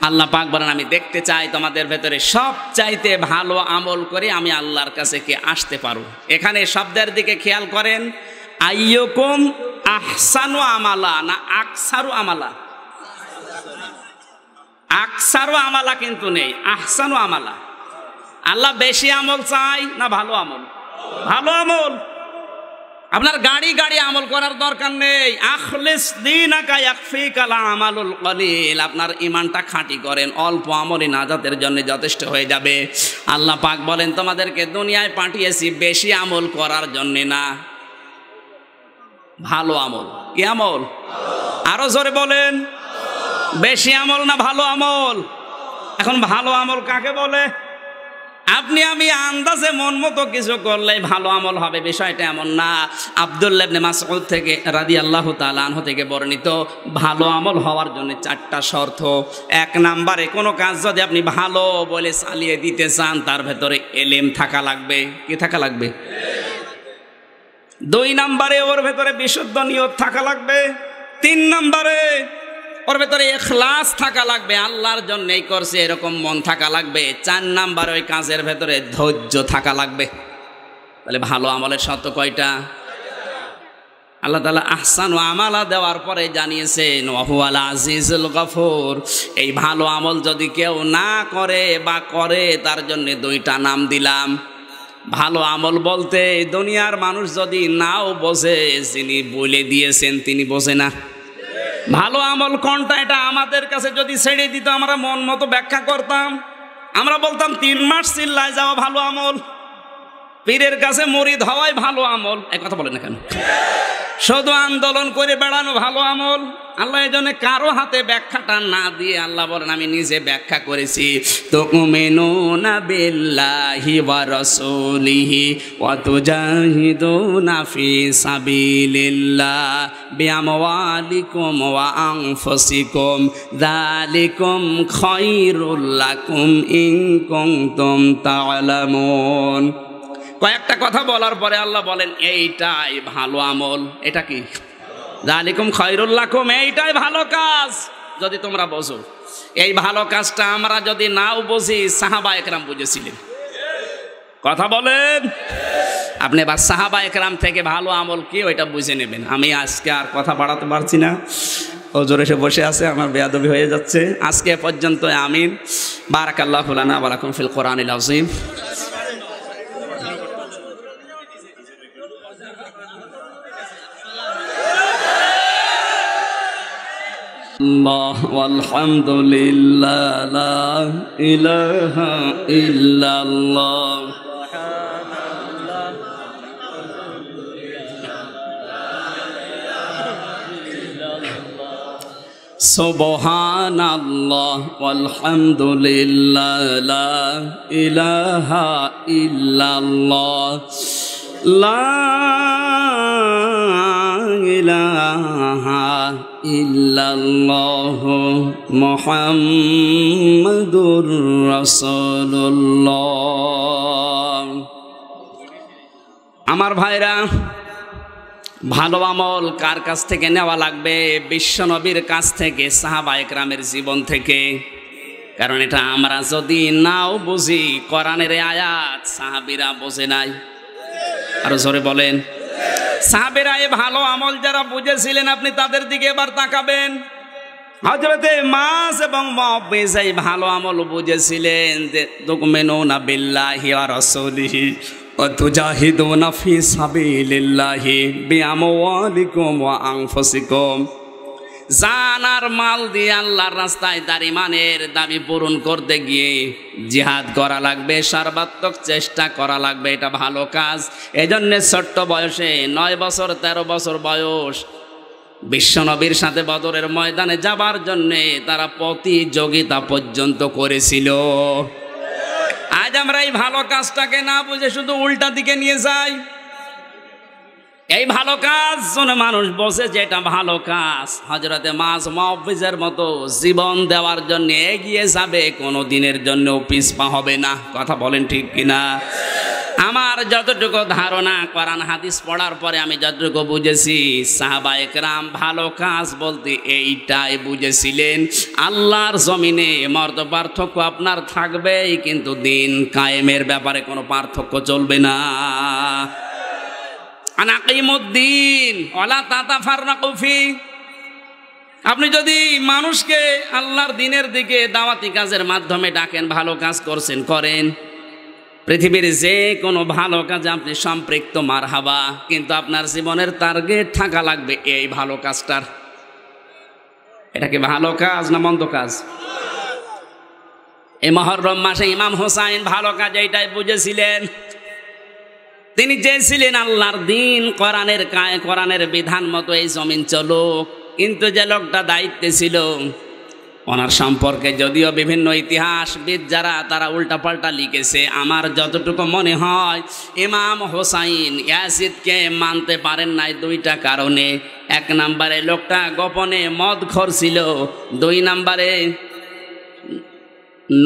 আল্লাহ পাক বলেন, আমি দেখতে চাই তোমাদের ভেতরে সব চাইতে ভালো আমল করে আমি আল্লাহর কাছে কে আসতে পারো। এখানে শব্দের দিকে খেয়াল করেন, আইয়ুকুম আহসানু আমালা না আকসারু আমালা। আকসারু আমালা কিন্তু নেই, আহসানু আমালা। আল্লাহ বেশি আমল চাই না ভালো আমল? ভালো আমল। আপনার গাড়ি আমল করার দরকার নেই। আখলিস দীনাকা ইয়াকফিকাল আমালুল কলিল, আপনার ঈমানটা খাঁটি করেন, অল্প আমলই নাজাতের জন্য যথেষ্ট হয়ে যাবে। আল্লাহ পাক বলেন, তোমাদেরকে দুনিয়ায় পাঠিয়েছি বেশি আমল করার জন্য না, ভালো আমল। কি আমল? আরো জোরে বলেন, বেশি আমল না ভালো আমল? এখন ভালো আমল কাকে বলে? আপনি আমি আন্দাজে মন মতো কিছু করলে ভালো আমল হবে, বিষয়টা এমন না। আব্দুল্লাহ ইবনে মাসউদ থেকে রাদিয়াল্লাহু তাআলা আনহু থেকে বর্ণিত, ভালো আমল হওয়ার জন্য 4টা শর্ত। 1 নম্বরে কোনো কাজ যদি আপনি ভালো বলে চালিয়ে দিতে চান, তার ভেতরে ইলম থাকা লাগবে। কি থাকা লাগবে? 2 নম্বরে ওর ভেতরে বিশুদ্ধ নিয়ত থাকা লাগবে। 3 নম্বরে ওর ভেতরে ইখলাস থাকা লাগবে, আল্লাহর জন্যই করছে এরকম মন থাকা লাগবে। 4 নম্বরে ওই কাজের ভেতরে ধৈর্য থাকা লাগবে। তাহলে ভালো আমলের শর্ত কয়টা? আল্লাহ তাআলা আহসানু আমালা দেওয়ার পরে জানিয়েছেন ওয়া হুয়াল আজিজুল গফুর। এই ভালো আমল যদি কেউ না করে বা করে, তার জন্য 2টা নাম দিলাম। ভালো আমল বলতে দুনিয়ার মানুষ যদি নাও বোঝে, যিনি বলে দিয়েছেন তিনি বোঝে না। ভালো আমল কোনটা এটা আমাদের কাছে যদি ছেড়ে দিত, আমরা মন মতো ব্যাখ্যা করতাম। আমরা বলতাম 3 মাস চিল্লায় যাওয়া ভালো আমল, পীরের কাছে মুরিদ হওয়াই ভালো আমল। এক কথা বলেন না কেন? শুধু আন্দোলন করে বেড়ানো ভালো আমল? আল্লাহ এই জন্য কারো হাতে ব্যাখ্যাটা না দিয়ে আল্লাহ বলেন, আমি নিজে ব্যাখ্যা করেছি। তুমিনুনা বিল্লাহি ওয়া রাসূলিহি ওয়া তুজাহিদুনা ফি সাবিলিল্লাহ বিআমওয়ালিকুম ওয়া আনফুসিকুম যালিকুম খায়রুল লাকুম ইন কুনতুম তা'লামুন। কয়েকটা কথা বলার পরে আল্লাহ বলেন, এইটাই ভালো আমল। এটা কি? যালিকুম খায়রুল লাকুম, এইটাই ভালো কাজ যদি তোমরা বোঝো। এই ভালো কাজটা আমরা যদি নাও বুঝি, সাহাবা একরাম বুঝেছিলেন। কথা বলেন। আপনি এবার সাহাবা একরাম থেকে ভালো আমল কি ওইটা বুঝে নেবেন। আমি আজকে আর কথা বাড়াতে পারছি না, ওজোর এসে বসে আছে, আমার বেয়াদবি হয়ে যাচ্ছে। আজকে পর্যন্ত আমিন। বারাকাল্লাহু লানা ওয়া লাকুম ফিল কোরআনিল আযীম। আল্লাহ আলহামদুলিল্লাহ লা ইলাহা ইল্লাল্লাহ সুবহানাল্লাহ ওয়ালহামদুলিল্লাহ লা ইলাহা ইল্লাল্লাহ লা ইলাহা ইল্লাল্লাহ মুহাম্মাদুর রাসূলুল্লাহ। আমার ভাইরা, ভালো আমল কার কাছ থেকে নেওয়া লাগবে? বিশ্বনবীর কাছ থেকে, সাহাবায়ে কেরামের জীবন থেকে। কারণ এটা আমরা যদি নাও বুঝি, কোরআনের আয়াত সাহাবীরা বোঝে নাই। আরো জোরে বলেন। সাহাবীরা এই ভালো আমল যারা বুঝেছিলেন, আপনি তাদের দিকে এবার তাকাবেন। হযরতে মাস এবং মুআবিজ এই ভালো আমল বুঝেছিলেন যে তুমিনুনা বিল্লাহি ওয়া রাসূলিহি ওয়া তুজাহিদুনা ফি সাবিলিল্লাহি বিআমওয়ালিকুম ওয়া আনফুসিকুম। জান আর মাল দিয়ে আল্লাহর রাস্তায় তার ঈমানের দাবি পূরণ করতে গিয়ে জিহাদ করা লাগবে, সর্বাত্মক চেষ্টা করা লাগবে। এটা ভালো কাজ। এজন্য ছোট্ট বয়সে 9 বছর 13 বছর বয়স বিশ্বনবীর সাথে বদরের ময়দানে যাবার জন্যে তারা প্রতিযোগিতা পর্যন্ত করেছিল। আজ আমরা এই ভালো কাজটাকে না বুঝে শুধু উল্টা দিকে নিয়ে যাই। এই ভালো কাজ শুনে মানুষ বসে যে এটা ভালো কাজ। হযরতে মাস মুআবিজের মতো জীবন দেওয়ার জন্য এগিয়ে যাবে, কোনো দিনের জন্য পিছপা হবে না। কথা বলেন ঠিক কিনা? আমার যতটুকু ধারণা, কোরআন হাদিস পড়ার পরে আমি যতটুকু বুঝেছি, সাহাবায়ে কেরাম ভালো কাজ বলতে এইটাই বুঝেছিলেন। আল্লাহর জমিনে মর্দ পার্থক্য আপনার থাকবেই, কিন্তু দিন কায়েমের ব্যাপারে কোনো পার্থক্য চলবে না। আনাকিমুদ্দিন ওয়ালা তাতাফাররাকু ফি। আপনি যদি মানুষকে আল্লাহর দিনের দিকে দাওয়াতি কাজের মাধ্যমে ডাকেন, ভালো কাজ করছেন, করেন, পৃথিবীর যে কোনো ভালো কাজে আপনি সম্পৃক্ত, মারহাবা। কিন্তু আপনার জীবনের টার্গেট থাকা লাগবে এই ভালো কাজটার। এটা কি ভালো কাজ না মন্দ কাজ? এই মুহররম মাসে ইমাম হোসাইন ভালো কাজ এইটাই বুঝেছিলেন। তিনি চেয়েছিলেন আল্লাহর দিন কোরআনের বিধান মতো এই জমিন চলুক। কিন্তু যে লোকটা দায়িত্বে ছিল, ওনার সম্পর্কে যদিও বিভিন্ন ইতিহাসবিদ যারা তারা উল্টাপাল্টা লিখেছে, আমার যতটুকু মনে হয় ইমাম হোসাইন ইয়াজিদকে মানতে পারেন নাই 2টা কারণে। 1 নম্বরে লোকটা গোপনে মদখোর ছিল। 2 নম্বরে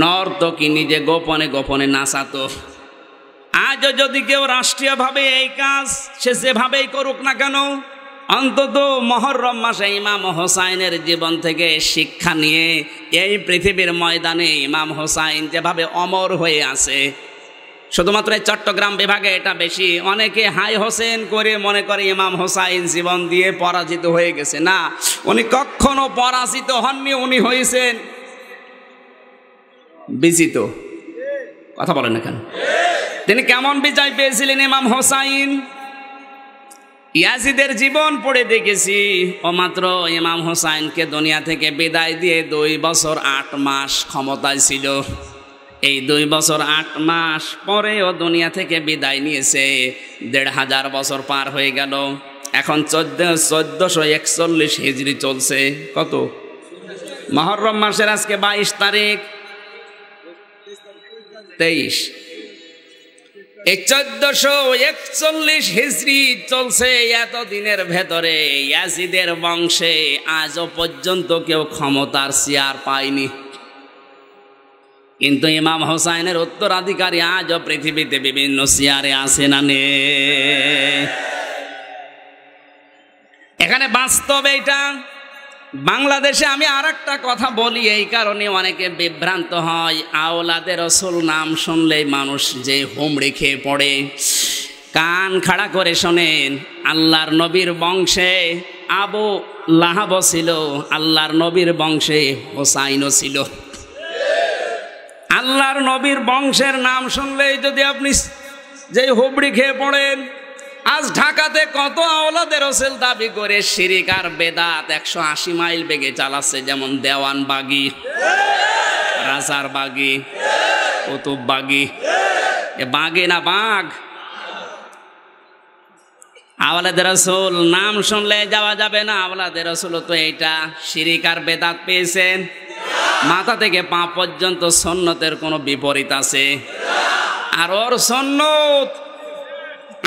নর্তকী নিজে গোপনে গোপনে নাচাতো। আজও যদি কেউ রাষ্ট্রীয়ভাবে এই কাজ সে যেভাবেই করুক না কেন, অন্তত মুহররম মাসে ইমাম হোসাইনের জীবন থেকে শিক্ষা নিয়ে এই পৃথিবীর ময়দানে ইমাম হোসাইন যেভাবে অমর হয়ে আছে, শুধুমাত্র এই চট্টগ্রাম বিভাগে এটা বেশি। অনেকে হাই হোসেন করে মনে করে ইমাম হোসাইন জীবন দিয়ে পরাজিত হয়ে গেছে। না, উনি কখনো পরাজিত হননি, উনি হয়েছেন বিজিত। কথা বলেন না কেন? তিনি কেমন বিজয় পেয়েছিলেন ইমাম হোসাইন? ইয়াজিদের জীবন পড়ে দেখেছি, ও মাত্র ইমাম হোসাইনকে দুনিয়া থেকে বিদায় দিয়ে 2 বছর 8 মাস ক্ষমতায় ছিল। এই 2 বছর 8 মাস পরে ও দুনিয়া থেকে বিদায় নিয়েছে। 1500 বছর পার হয়ে গেল। এখন 1441 হিজরি চলছে। কত? মুহররম মাসের আজকে 22 তারিখ, 23। এই 1441 হিজরি চলছে। এত দিনের ভেতরে ইয়াজিদের বংশে আজও পর্যন্ত কেউ ক্ষমতার চেয়ার পায়নি। কিন্তু ইমাম হোসাইনের উত্তরাধিকারী আজও পৃথিবীতে বিভিন্ন চেয়ারে আছে না নে? এখানে বাস্তব এইটা। বাংলাদেশে আমি আরেকটা কথা বলি, এই কারণে অনেকে বিভ্রান্ত হয়। আওলাদে রসুল নাম শুনলেই মানুষ যে হুমড়ি খেয়ে পড়ে। কান খাড়া করে শোনেন, আল্লাহর নবীর বংশে আবু লাহাব ছিল, আল্লাহর নবীর বংশে হোসাইনও ছিল। আল্লাহর নবীর বংশের নাম শুনলেই যদি আপনি যে হুবড়ি খেয়ে পড়েন। আজ ঢাকাতে কত আওলাদে রাসূল দাবি করে শিরিক আর বেদাত 180 মাইল বেগে চালাচ্ছে, যেমন দেওয়ান বাগি, রাজার বাগি, কুতুব বাগি। এ বাগি না বাঘ? আওলাদে রাসূল নাম শুনলে যাওয়া যাবে না। আওলাদে রাসূল তো এইটা শিরিক আর বেদাত পেয়েছেন। মাথা থেকে পা পর্যন্ত সুন্নতের কোনো বিপরীত আছে? আর ওর সুন্নত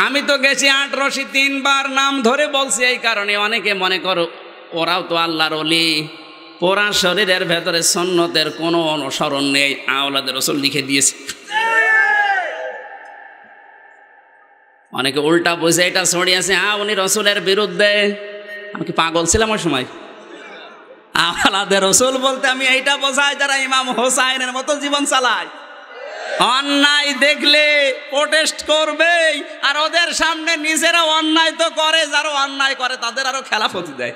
আমি তো গেছি 8 বার নাম ধরে বলছি এই কারণে অনেকে মনে করো ওরাও তো আল্লাহর ওলি, পুরা শরীরের ভেতরে সুন্নতের কোনো অনুসরণ নেই, আওলাদে রাসূল লিখে দিয়েছে। অনেকে উল্টা বুঝে এটা ছড়িয়েছে, উনি রাসূলের বিরুদ্ধে। আমি কি পাগল ছিলাম ওই সময়? আওলাদে রাসূল বলতে আমি এইটা বোঝাই যারা ইমাম হোসাইনের মতো জীবন চালায়, অন্যায় দেখলে প্রোটেস্ট করবে, আর ওদের সামনে নিজেরা অন্যায় তো করে, যারা অন্যায় করে তাদের আরো খেলাফতি দেয়।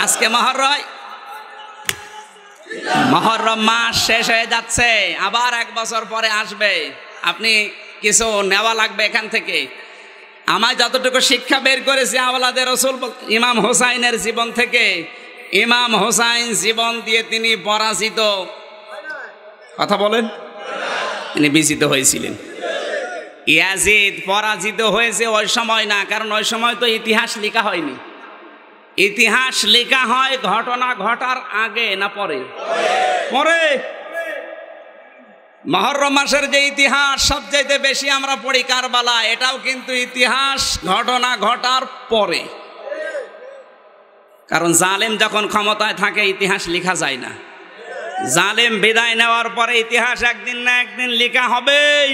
আজকে মহররম মাস শেষ হয়ে যাচ্ছে, আবার 1 বছর পরে আসবে। আপনি কিছু নেওয়া লাগবে এখান থেকে। আমার যতটুকু শিক্ষা বের করেছি আওলাদে রাসূল ইমাম হোসাইনের জীবন থেকে, ইমাম হোসাইন জীবন দিয়ে তিনি পরাজিত, কথা বলেন, তিনি বিজিত হয়েছিলেন। ইয়াজিদ পরাজিত হয়েছে ওই সময় না, কারণ ওই সময় তো ইতিহাস লেখা হয়নি। ইতিহাস লেখা হয় ঘটনা ঘটার আগে না পরে? পরে। মুহররম মাসের যে ইতিহাস সবচেয়ে বেশি আমরা পড়ি কারবালা, এটাও কিন্তু ইতিহাস ঘটনা ঘটার পরে। কারণ জালেম যখন ক্ষমতায় থাকে ইতিহাস লেখা যায় না। জালেম বিদায় নেওয়ার পরে ইতিহাস একদিন না একদিন লেখা হবেই।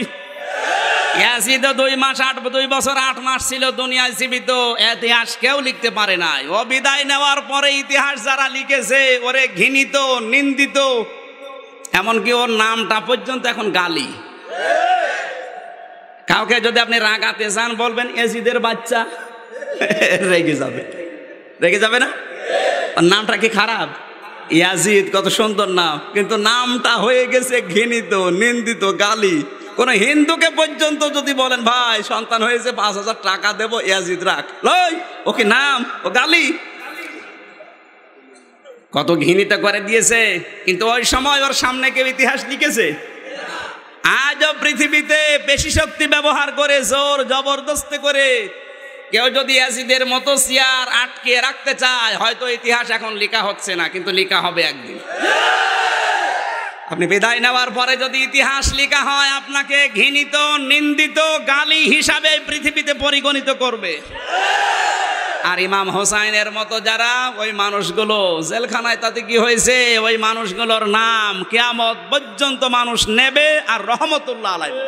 ইয়াজিদ 2 বছর 8 মাস ছিল দুনিয়ায় জীবিত, ইতিহাস কেউ লিখতে পারে নাই। ও বিদায় নেওয়ার পরে ইতিহাস যারা লিখেছে ওরে ঘৃণিত, নিন্দিত, এমনকি ওর নামটা পর্যন্ত এখন গালি। কাউকে যদি আপনি রাগাতে চান বলবেন ইয়াজিদের বাচ্চা, রেগে যাবে, রেগে যাবে না? ওর নামটা কি খারাপ? ইয়াজিদ কত সুন্দর নাম, কিন্তু নামটা হয়ে গেছে ঘৃণিত, নিন্দিত, গালি। কোন হিন্দুকে পর্যন্ত যদি বলেন ভাই সন্তান হয়েছে 5000 টাকা দেবো, ইয়াজিদ রাখ, লই ও কি নাম, ও গালি। কত ঘৃণিত করে দিয়েছে, কিন্তু ওই সময় ওর সামনে কেউ ইতিহাস লিখেছে? আজও পৃথিবীতে পেশি শক্তি ব্যবহার করে, জোর জবরদস্তি করে কেউ যদি ইয়াজিদের মতো চেয়ার আটকে রাখতে চায়, হয়তো ইতিহাস এখন লেখা হচ্ছে না, কিন্তু লেখা হবে একদিন। আপনি বিদায় নেওয়ার পরে যদি ইতিহাস লেখা হয়, আপনাকে ঘৃণিত, নিন্দিত, গালি হিসাবে পৃথিবীতে পরিগণিত করবে। আর ইমাম হোসাইনের মতো যারা, ওই মানুষগুলো জেলখানায়, তাতে কি হয়েছে? ওই মানুষগুলোর নাম কিয়ামত পর্যন্ত মানুষ নেবে আর রহমতুল্লাহ আলাইহি।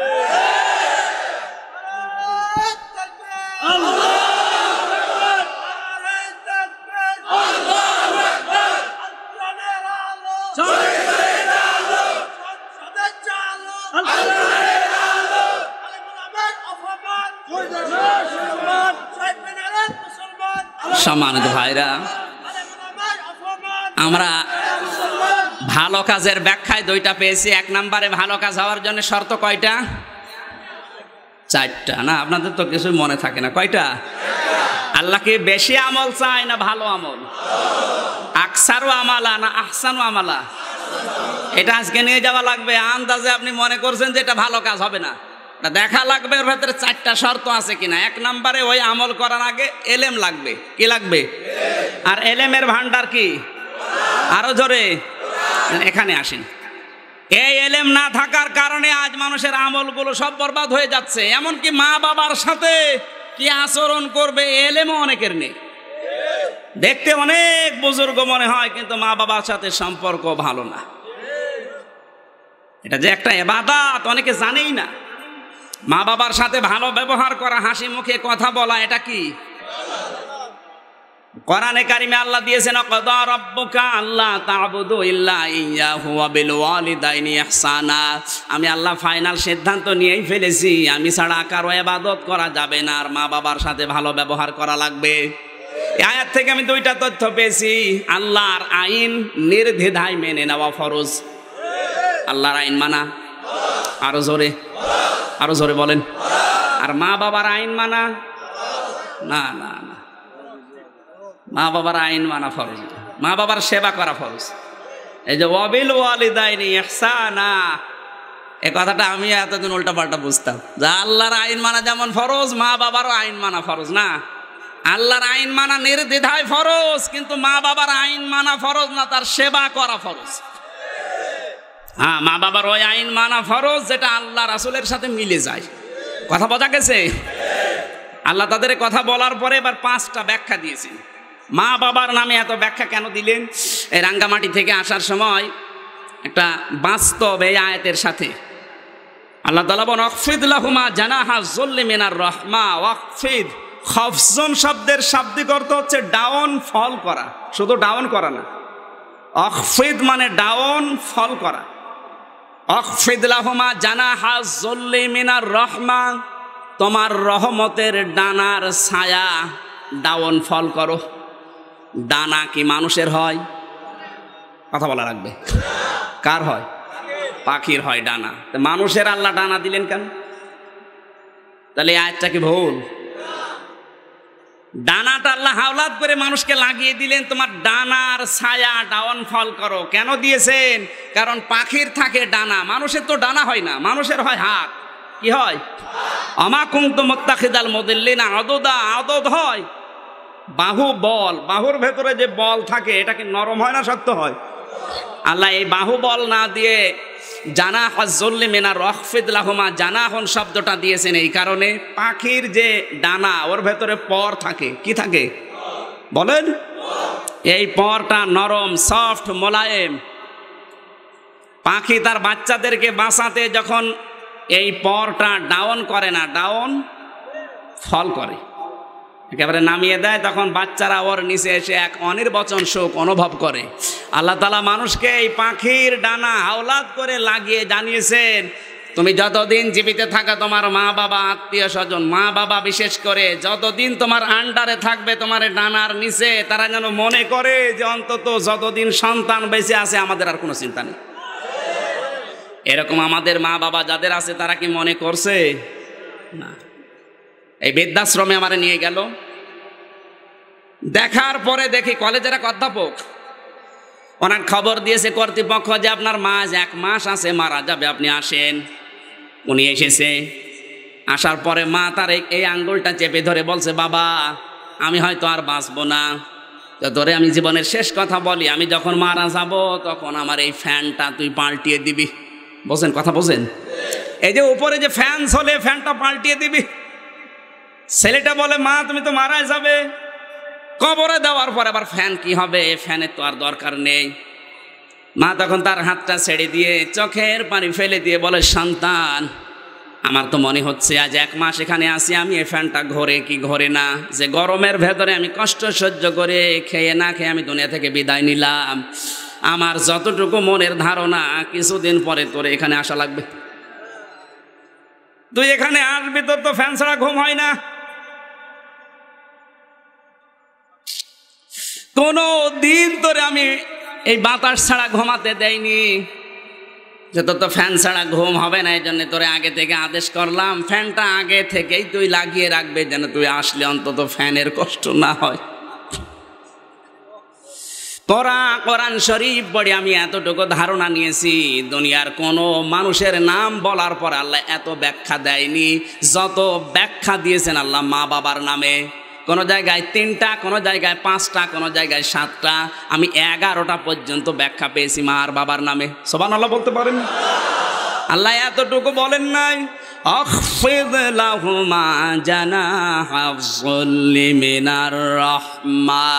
সম্মানিত ভাইরা, আমরা ভালো কাজের ব্যাখ্যায় 2টা পেয়েছি। 1 নম্বরে ভালো কাজ হওয়ার জন্য শর্ত কয়টা? 4টা না? আপনাদের তো কিছু মনে থাকে না। কয়টা? আল্লাহকে বেশি আমল চাই না ভালো আমল? আকসারু আমালা না আহসানু আমালা? এটা আজকে নিয়ে যাওয়া লাগবে। আন্দাজে আপনি মনে করছেন যে এটা ভালো কাজ হবে না, দেখা লাগবে ওর ভেতরে 4টা শর্ত আছে কিনা। 1 নম্বরে ওই আমল করার আগে এলেম লাগবে। কি লাগবে? আর এলেমের ভান্ডার কি? আরো জোরে, এখানে আসেন। এই এলেম না থাকার কারণে আজ মানুষের আমলগুলো সব বরবাদ হয়ে যাচ্ছে। এমনকি মা বাবার সাথে কি আচরণ করবে এলেমও অনেকের নেই। দেখতে অনেক বুজুর্গ মনে হয়, কিন্তু মা বাবার সাথে সম্পর্ক ভালো না। এটা যে একটা ইবাদত অনেকে জানেই না। মা বাবার সাথে ভালো ব্যবহার করা, হাসি মুখে কথা বলা, এটা কি? কোরআনে কারিমে আল্লাহ দিয়েছেন ক্বাদা রাব্বুকা আল্লা তা'বুদু ইল্লা ইয়্যাহু ওয়া বিল ওয়ালিদাইনি ইহসানা। আমি আল্লাহ ফাইনাল সিদ্ধান্ত নিয়েই ফেলেছি, আমি ছাড়া কারো ইবাদত করা যাবে না, আর মা বাবার সাথে ভালো ব্যবহার করা লাগবে। এই আয়াত থেকে আমি দুইটা তথ্য পেয়েছি। আল্লাহর আইন নির্দ্বিধায় মেনে নেওয়া ফরজ। আল্লাহর আইন মানা, আরো জোরে বলেন। আর মা বাবার আইন মানা না না না, মা বাবার আইন মানা ফরজ, মা বাবার সেবা করা ফরজ। এই যে ওয়াবিল ওয়ালিদাইনি ইহসানা, এই কথাটা আমি এতদিন উল্টা পাল্টা বুঝতাম যে আল্লাহর আইন মানা যেমন ফরজ, মা বাবারও আইন মানা ফরজ। না, আল্লাহর আইন মানা নির্দ্বিধায় ফরজ, কিন্তু মা বাবার আইন মানা ফরজ না, তার সেবা করা ফরজ। হ্যাঁ, মা বাবার ওই আইন মানা ফরজ যেটা আল্লাহ রাসূলের সাথে মিলে যায়। কথা বোঝা গেছে? আল্লাহ তাদের কথা বলার পরে এবার 5টা ব্যাখ্যা দিয়েছেন। মা বাবার নামে এত ব্যাখ্যা কেন দিলেন? এই রাঙ্গামাটি থেকে আসার সময় একটা বাস্তব এই আয়াতের সাথে আল্লাহ তাআলা বলেন ওয়াকফিদ লাহুমা জানাহা যুল্লি মিনার রাহমা। ওয়াকফিদ, খফজন শব্দের শাব্দিক অর্থ হচ্ছে ডাউন ফল করা, শুধু ডাউন করা না। ওয়াকফিদ মানে ডাউন ফল করা। ওয়াকফিদ লাহুমা জানাহা যুল্লি মিনার রাহমা, তোমার রহমতের ডানার ছায়া ডাউন ফল করো। ডানা কি মানুষের হয়? কথা বলা রাখবে। কার হয়? পাখির হয় ডানা। মানুষের আল্লাহ ডানা দিলেন কেন? তাহলে এই আয়াতটা কি ভুল? ডানাটা আল্লাহ হাওলাত করে মানুষকে লাগিয়ে দিলেন, তোমার ডানার ছায়া ডাউন ফল করো। কেন দিয়েছেন? কারণ পাখির থাকে ডানা, মানুষের তো ডানা হয় না, মানুষের হয় হাত। কি হয়? আমা কুনতু মুত্তাখিদাল মুদিল্লিনা আদুদা, আদদ হয় বাহু, বল। বাহুর ভেতরে যে বল থাকে এটা কি নরম হয় না শক্ত হয়? আল্লাহ এই বাহু বল না দিয়ে জানাহ যুল্লি মিনার ওয়াকফিদ লাহুমা জানাহন শব্দটা দিয়েছেন এই কারণে, পাখির যে ডানা ওর ভেতরে পর থাকে। কি থাকে বলেন? এই পরটা নরম, সফট, মোলায়েম। পাখি তার বাচ্চাদেরকে বাঁচাতে যখন এই পরটা ডাউন করে না, ডাউন ফল করে, একেবারে নামিয়ে দেয়, তখন বাচ্চারা ওর নিচে এসে এক অনির্বচন সুখ অনুভব করে। আল্লাহ তাআলা মানুষকে এই পাখির ডানা হাওলাত করে লাগিয়ে জানিয়েছেন, তুমি যতদিন জীবিত থাকা তোমার মা বাবা, আত্মীয় স্বজন, মা বাবা বিশেষ করে যতদিন তোমার আন্ডারে থাকবে, তোমার ডানার নিচে, তারা যেন মনে করে যে অন্তত যতদিন সন্তান বেঁচে আছে আমাদের আর কোনো চিন্তা নেই। এরকম আমাদের মা বাবা যাদের আছে তারা কি মনে করছে? না। এই বৃদ্ধাশ্রমে আমারে নিয়ে গেল, দেখার পরে দেখি কলেজের এক অধ্যাপক, ওনার খবর দিয়েছে কর্তৃপক্ষ যে আপনার মা 1 মাস আছে মারা যাবে, আপনি আসেন। উনি এসেছে, আসার পরে মা তার এই আঙ্গুলটা চেপে ধরে বলছে, বাবা আমি হয়তো আর বাঁচবো না, তো তোরে আমি জীবনের শেষ কথা বলি, আমি যখন মারা যাব তখন আমার এই ফ্যানটা তুই পাল্টিয়ে দিবি। বোঝেন কথা? বোঝেন? এই যে উপরে যে ফ্যান চলে, ফ্যানটা পাল্টিয়ে দিবি। ছেলেটা বলে, মা তুমি তো মারা যাবে, কবরে দেওয়ার পর আবার ফ্যান কি হবে? ফ্যানের তো আর দরকার নেই। মা তখন তার হাতটা ছেড়ে দিয়ে চোখের পানি ফেলে দিয়ে বলে, সন্তান আমার তো মনে হচ্ছে আজ 1 মাস এখানে আসি আমি, এই ফ্যানটা ঘোরে কি ঘোরে না, যে গরমের ভেতরে আমি কষ্ট সহ্য করে খেয়ে না খেয়ে আমি দুনিয়া থেকে বিদায় নিলাম, আমার যতটুকু মনের ধারণা কিছুদিন পরে তোরে এখানে আসা লাগবে, তুই এখানে আসবি, তোর তো ফ্যান ছাড়া ঘুম হয় না। কোনো দিন তোরে আমি এই বাতাস ছাড়া ঘুমাতে দেয়নি, যে তোর তো ফ্যান ছাড়া ঘুম হবে না, এই জন্য তোরে আগে থেকে আদেশ করলাম ফ্যানটা আগে থেকেই তুই লাগিয়ে রাখবে, যেন তুই আসলে অন্তত ফ্যানের কষ্ট না হয়। তোরা কোরআন শরীফ পড়ে আমি এতটুকু ধারণা নিয়েছি, দুনিয়ার কোনো মানুষের নাম বলার পর আল্লাহ এত ব্যাখ্যা দেয়নি যত ব্যাখ্যা দিয়েছেন আল্লাহ মা বাবার নামে। কোনো জায়গায় 3টা, কোনো জায়গায় 5টা, কোনো জায়গায় 7টা, আমি 11টা পর্যন্ত ব্যাখ্যা পেয়েছি মা আর বাবার নামে। সুবহানাল্লাহ বলতে পারেন? আল্লাহ এতটুকু বলেন নাই আখফিদ লাহুমা জানাহা যুল্লি মিনার রাহমা,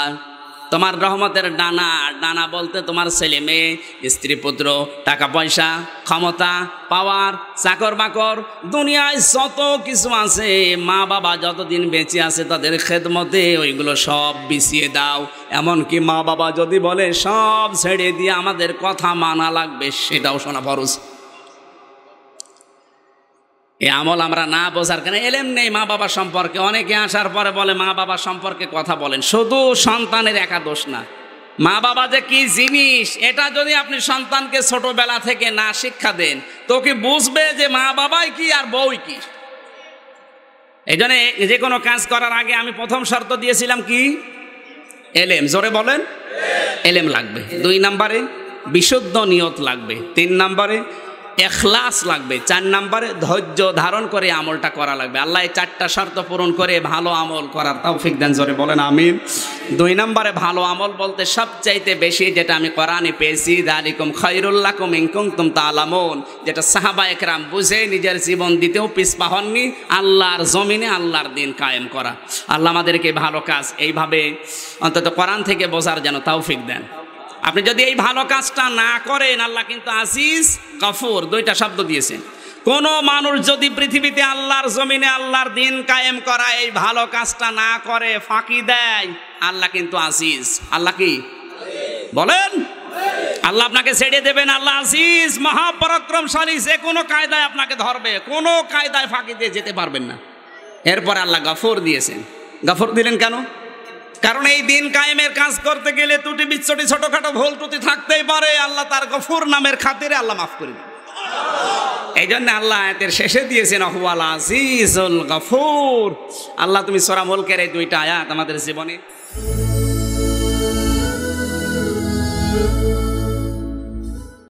তোমার রহমতের ডানা, ডানা বলতে তোমার ছেলে মেয়ে, স্ত্রী পুত্র, টাকা পয়সা, ক্ষমতা, পাওয়ার, চাকর বাকর, দুনিয়ায় যত কিছু আছে, মা বাবা যতদিন বেঁচে আছে তাদের খেদমতে ওইগুলো সব বিছিয়ে দাও। এমনকি মা বাবা যদি বলে সব ছেড়ে দিয়ে আমাদের কথা মানা লাগবে, সেটাও শোনা ফরজ। এই আমল আমরা না বোঝার কেন, এলেম নেই মা বাবা সম্পর্কে। অনেকে আসার পরে বলে মা বাবা সম্পর্কে কথা বলেন। শুধু সন্তানের একা দোষ না, মা বাবা যে কি জিনিস এটা যদি আপনি সন্তানকে ছোটবেলা থেকে না শিক্ষা দেন, তো কি বুঝবে যে মা বাবাই কি আর বউ কি। এই জন্য যে কোনো কাজ করার আগে আমি প্রথম শর্ত দিয়েছিলাম কি, এলেম। জোরে বলেন, এলেম লাগবে। 2 নম্বরে বিশুদ্ধ নিয়ত লাগবে। 3 নম্বরে এখলাস লাগবে। 4 নম্বরে ধৈর্য ধারণ করে আমলটা করা লাগবে। আল্লাহ এই 4টা শর্ত পূরণ করে ভালো আমল করার তৌফিক দেন। জোরে বলেন আমিন। 2 নম্বরে ভালো আমল বলতে সবচাইতে বেশি যেটা আমি কোরআনে পেয়েছি, যালিকুম খায়রুল লাকুম ইন কুনতুম তা'লামুন, যেটা সাহাবায়ে কেরাম বুঝে নিজের জীবন দিতেও পিছপা হননি, আল্লাহর জমিনে আল্লাহর দিন কায়েম করা। আল্লাহ আমাদেরকে ভালো কাজ এইভাবে অন্তত কোরআন থেকে বোঝার যেন তৌফিক দেন। আপনি যদি এই ভালো কাজটা না করেন, আল্লাহ কিন্তু আজিজ গফুর 2টা শব্দ দিয়েছেন। কোন মানুষ যদি পৃথিবীতে আল্লাহর জমিনে আল্লাহর দিন কায়েম করা এই ভালো কাজটা না করে, ফাঁকি দেয়, আল্লাহ কিন্তু আজিজ। আল্লাহ কি বলেন? আল্লাহ আপনাকে ছেড়ে দেবেন। আল্লাহ আজিজ, মহাপরাক্রমশালী, যে কোনো কায়দায় আপনাকে ধরবে, কোনো কায়দায় ফাঁকি দিয়ে যেতে পারবেন না। এরপর আল্লাহ গফুর দিয়েছেন। গফুর দিলেন কেন? কারণ এই দিন কায়েমের কাজ করতে গেলে ত্রুটি বিচ্ছুটি ছোটখাটো ভুল ত্রুটি থাকতেই পারে। আল্লাহ তার গফুর নামের খাতিরে আল্লাহ মাফ করে দেন। এই জন্য আল্লাহ আয়াতের শেষে দিয়েছেন হুয়াল আজিজুল গফুর। আল্লাহ তুমি সূরা মুলকের এই 2টা আয়াত আমাদের জীবনে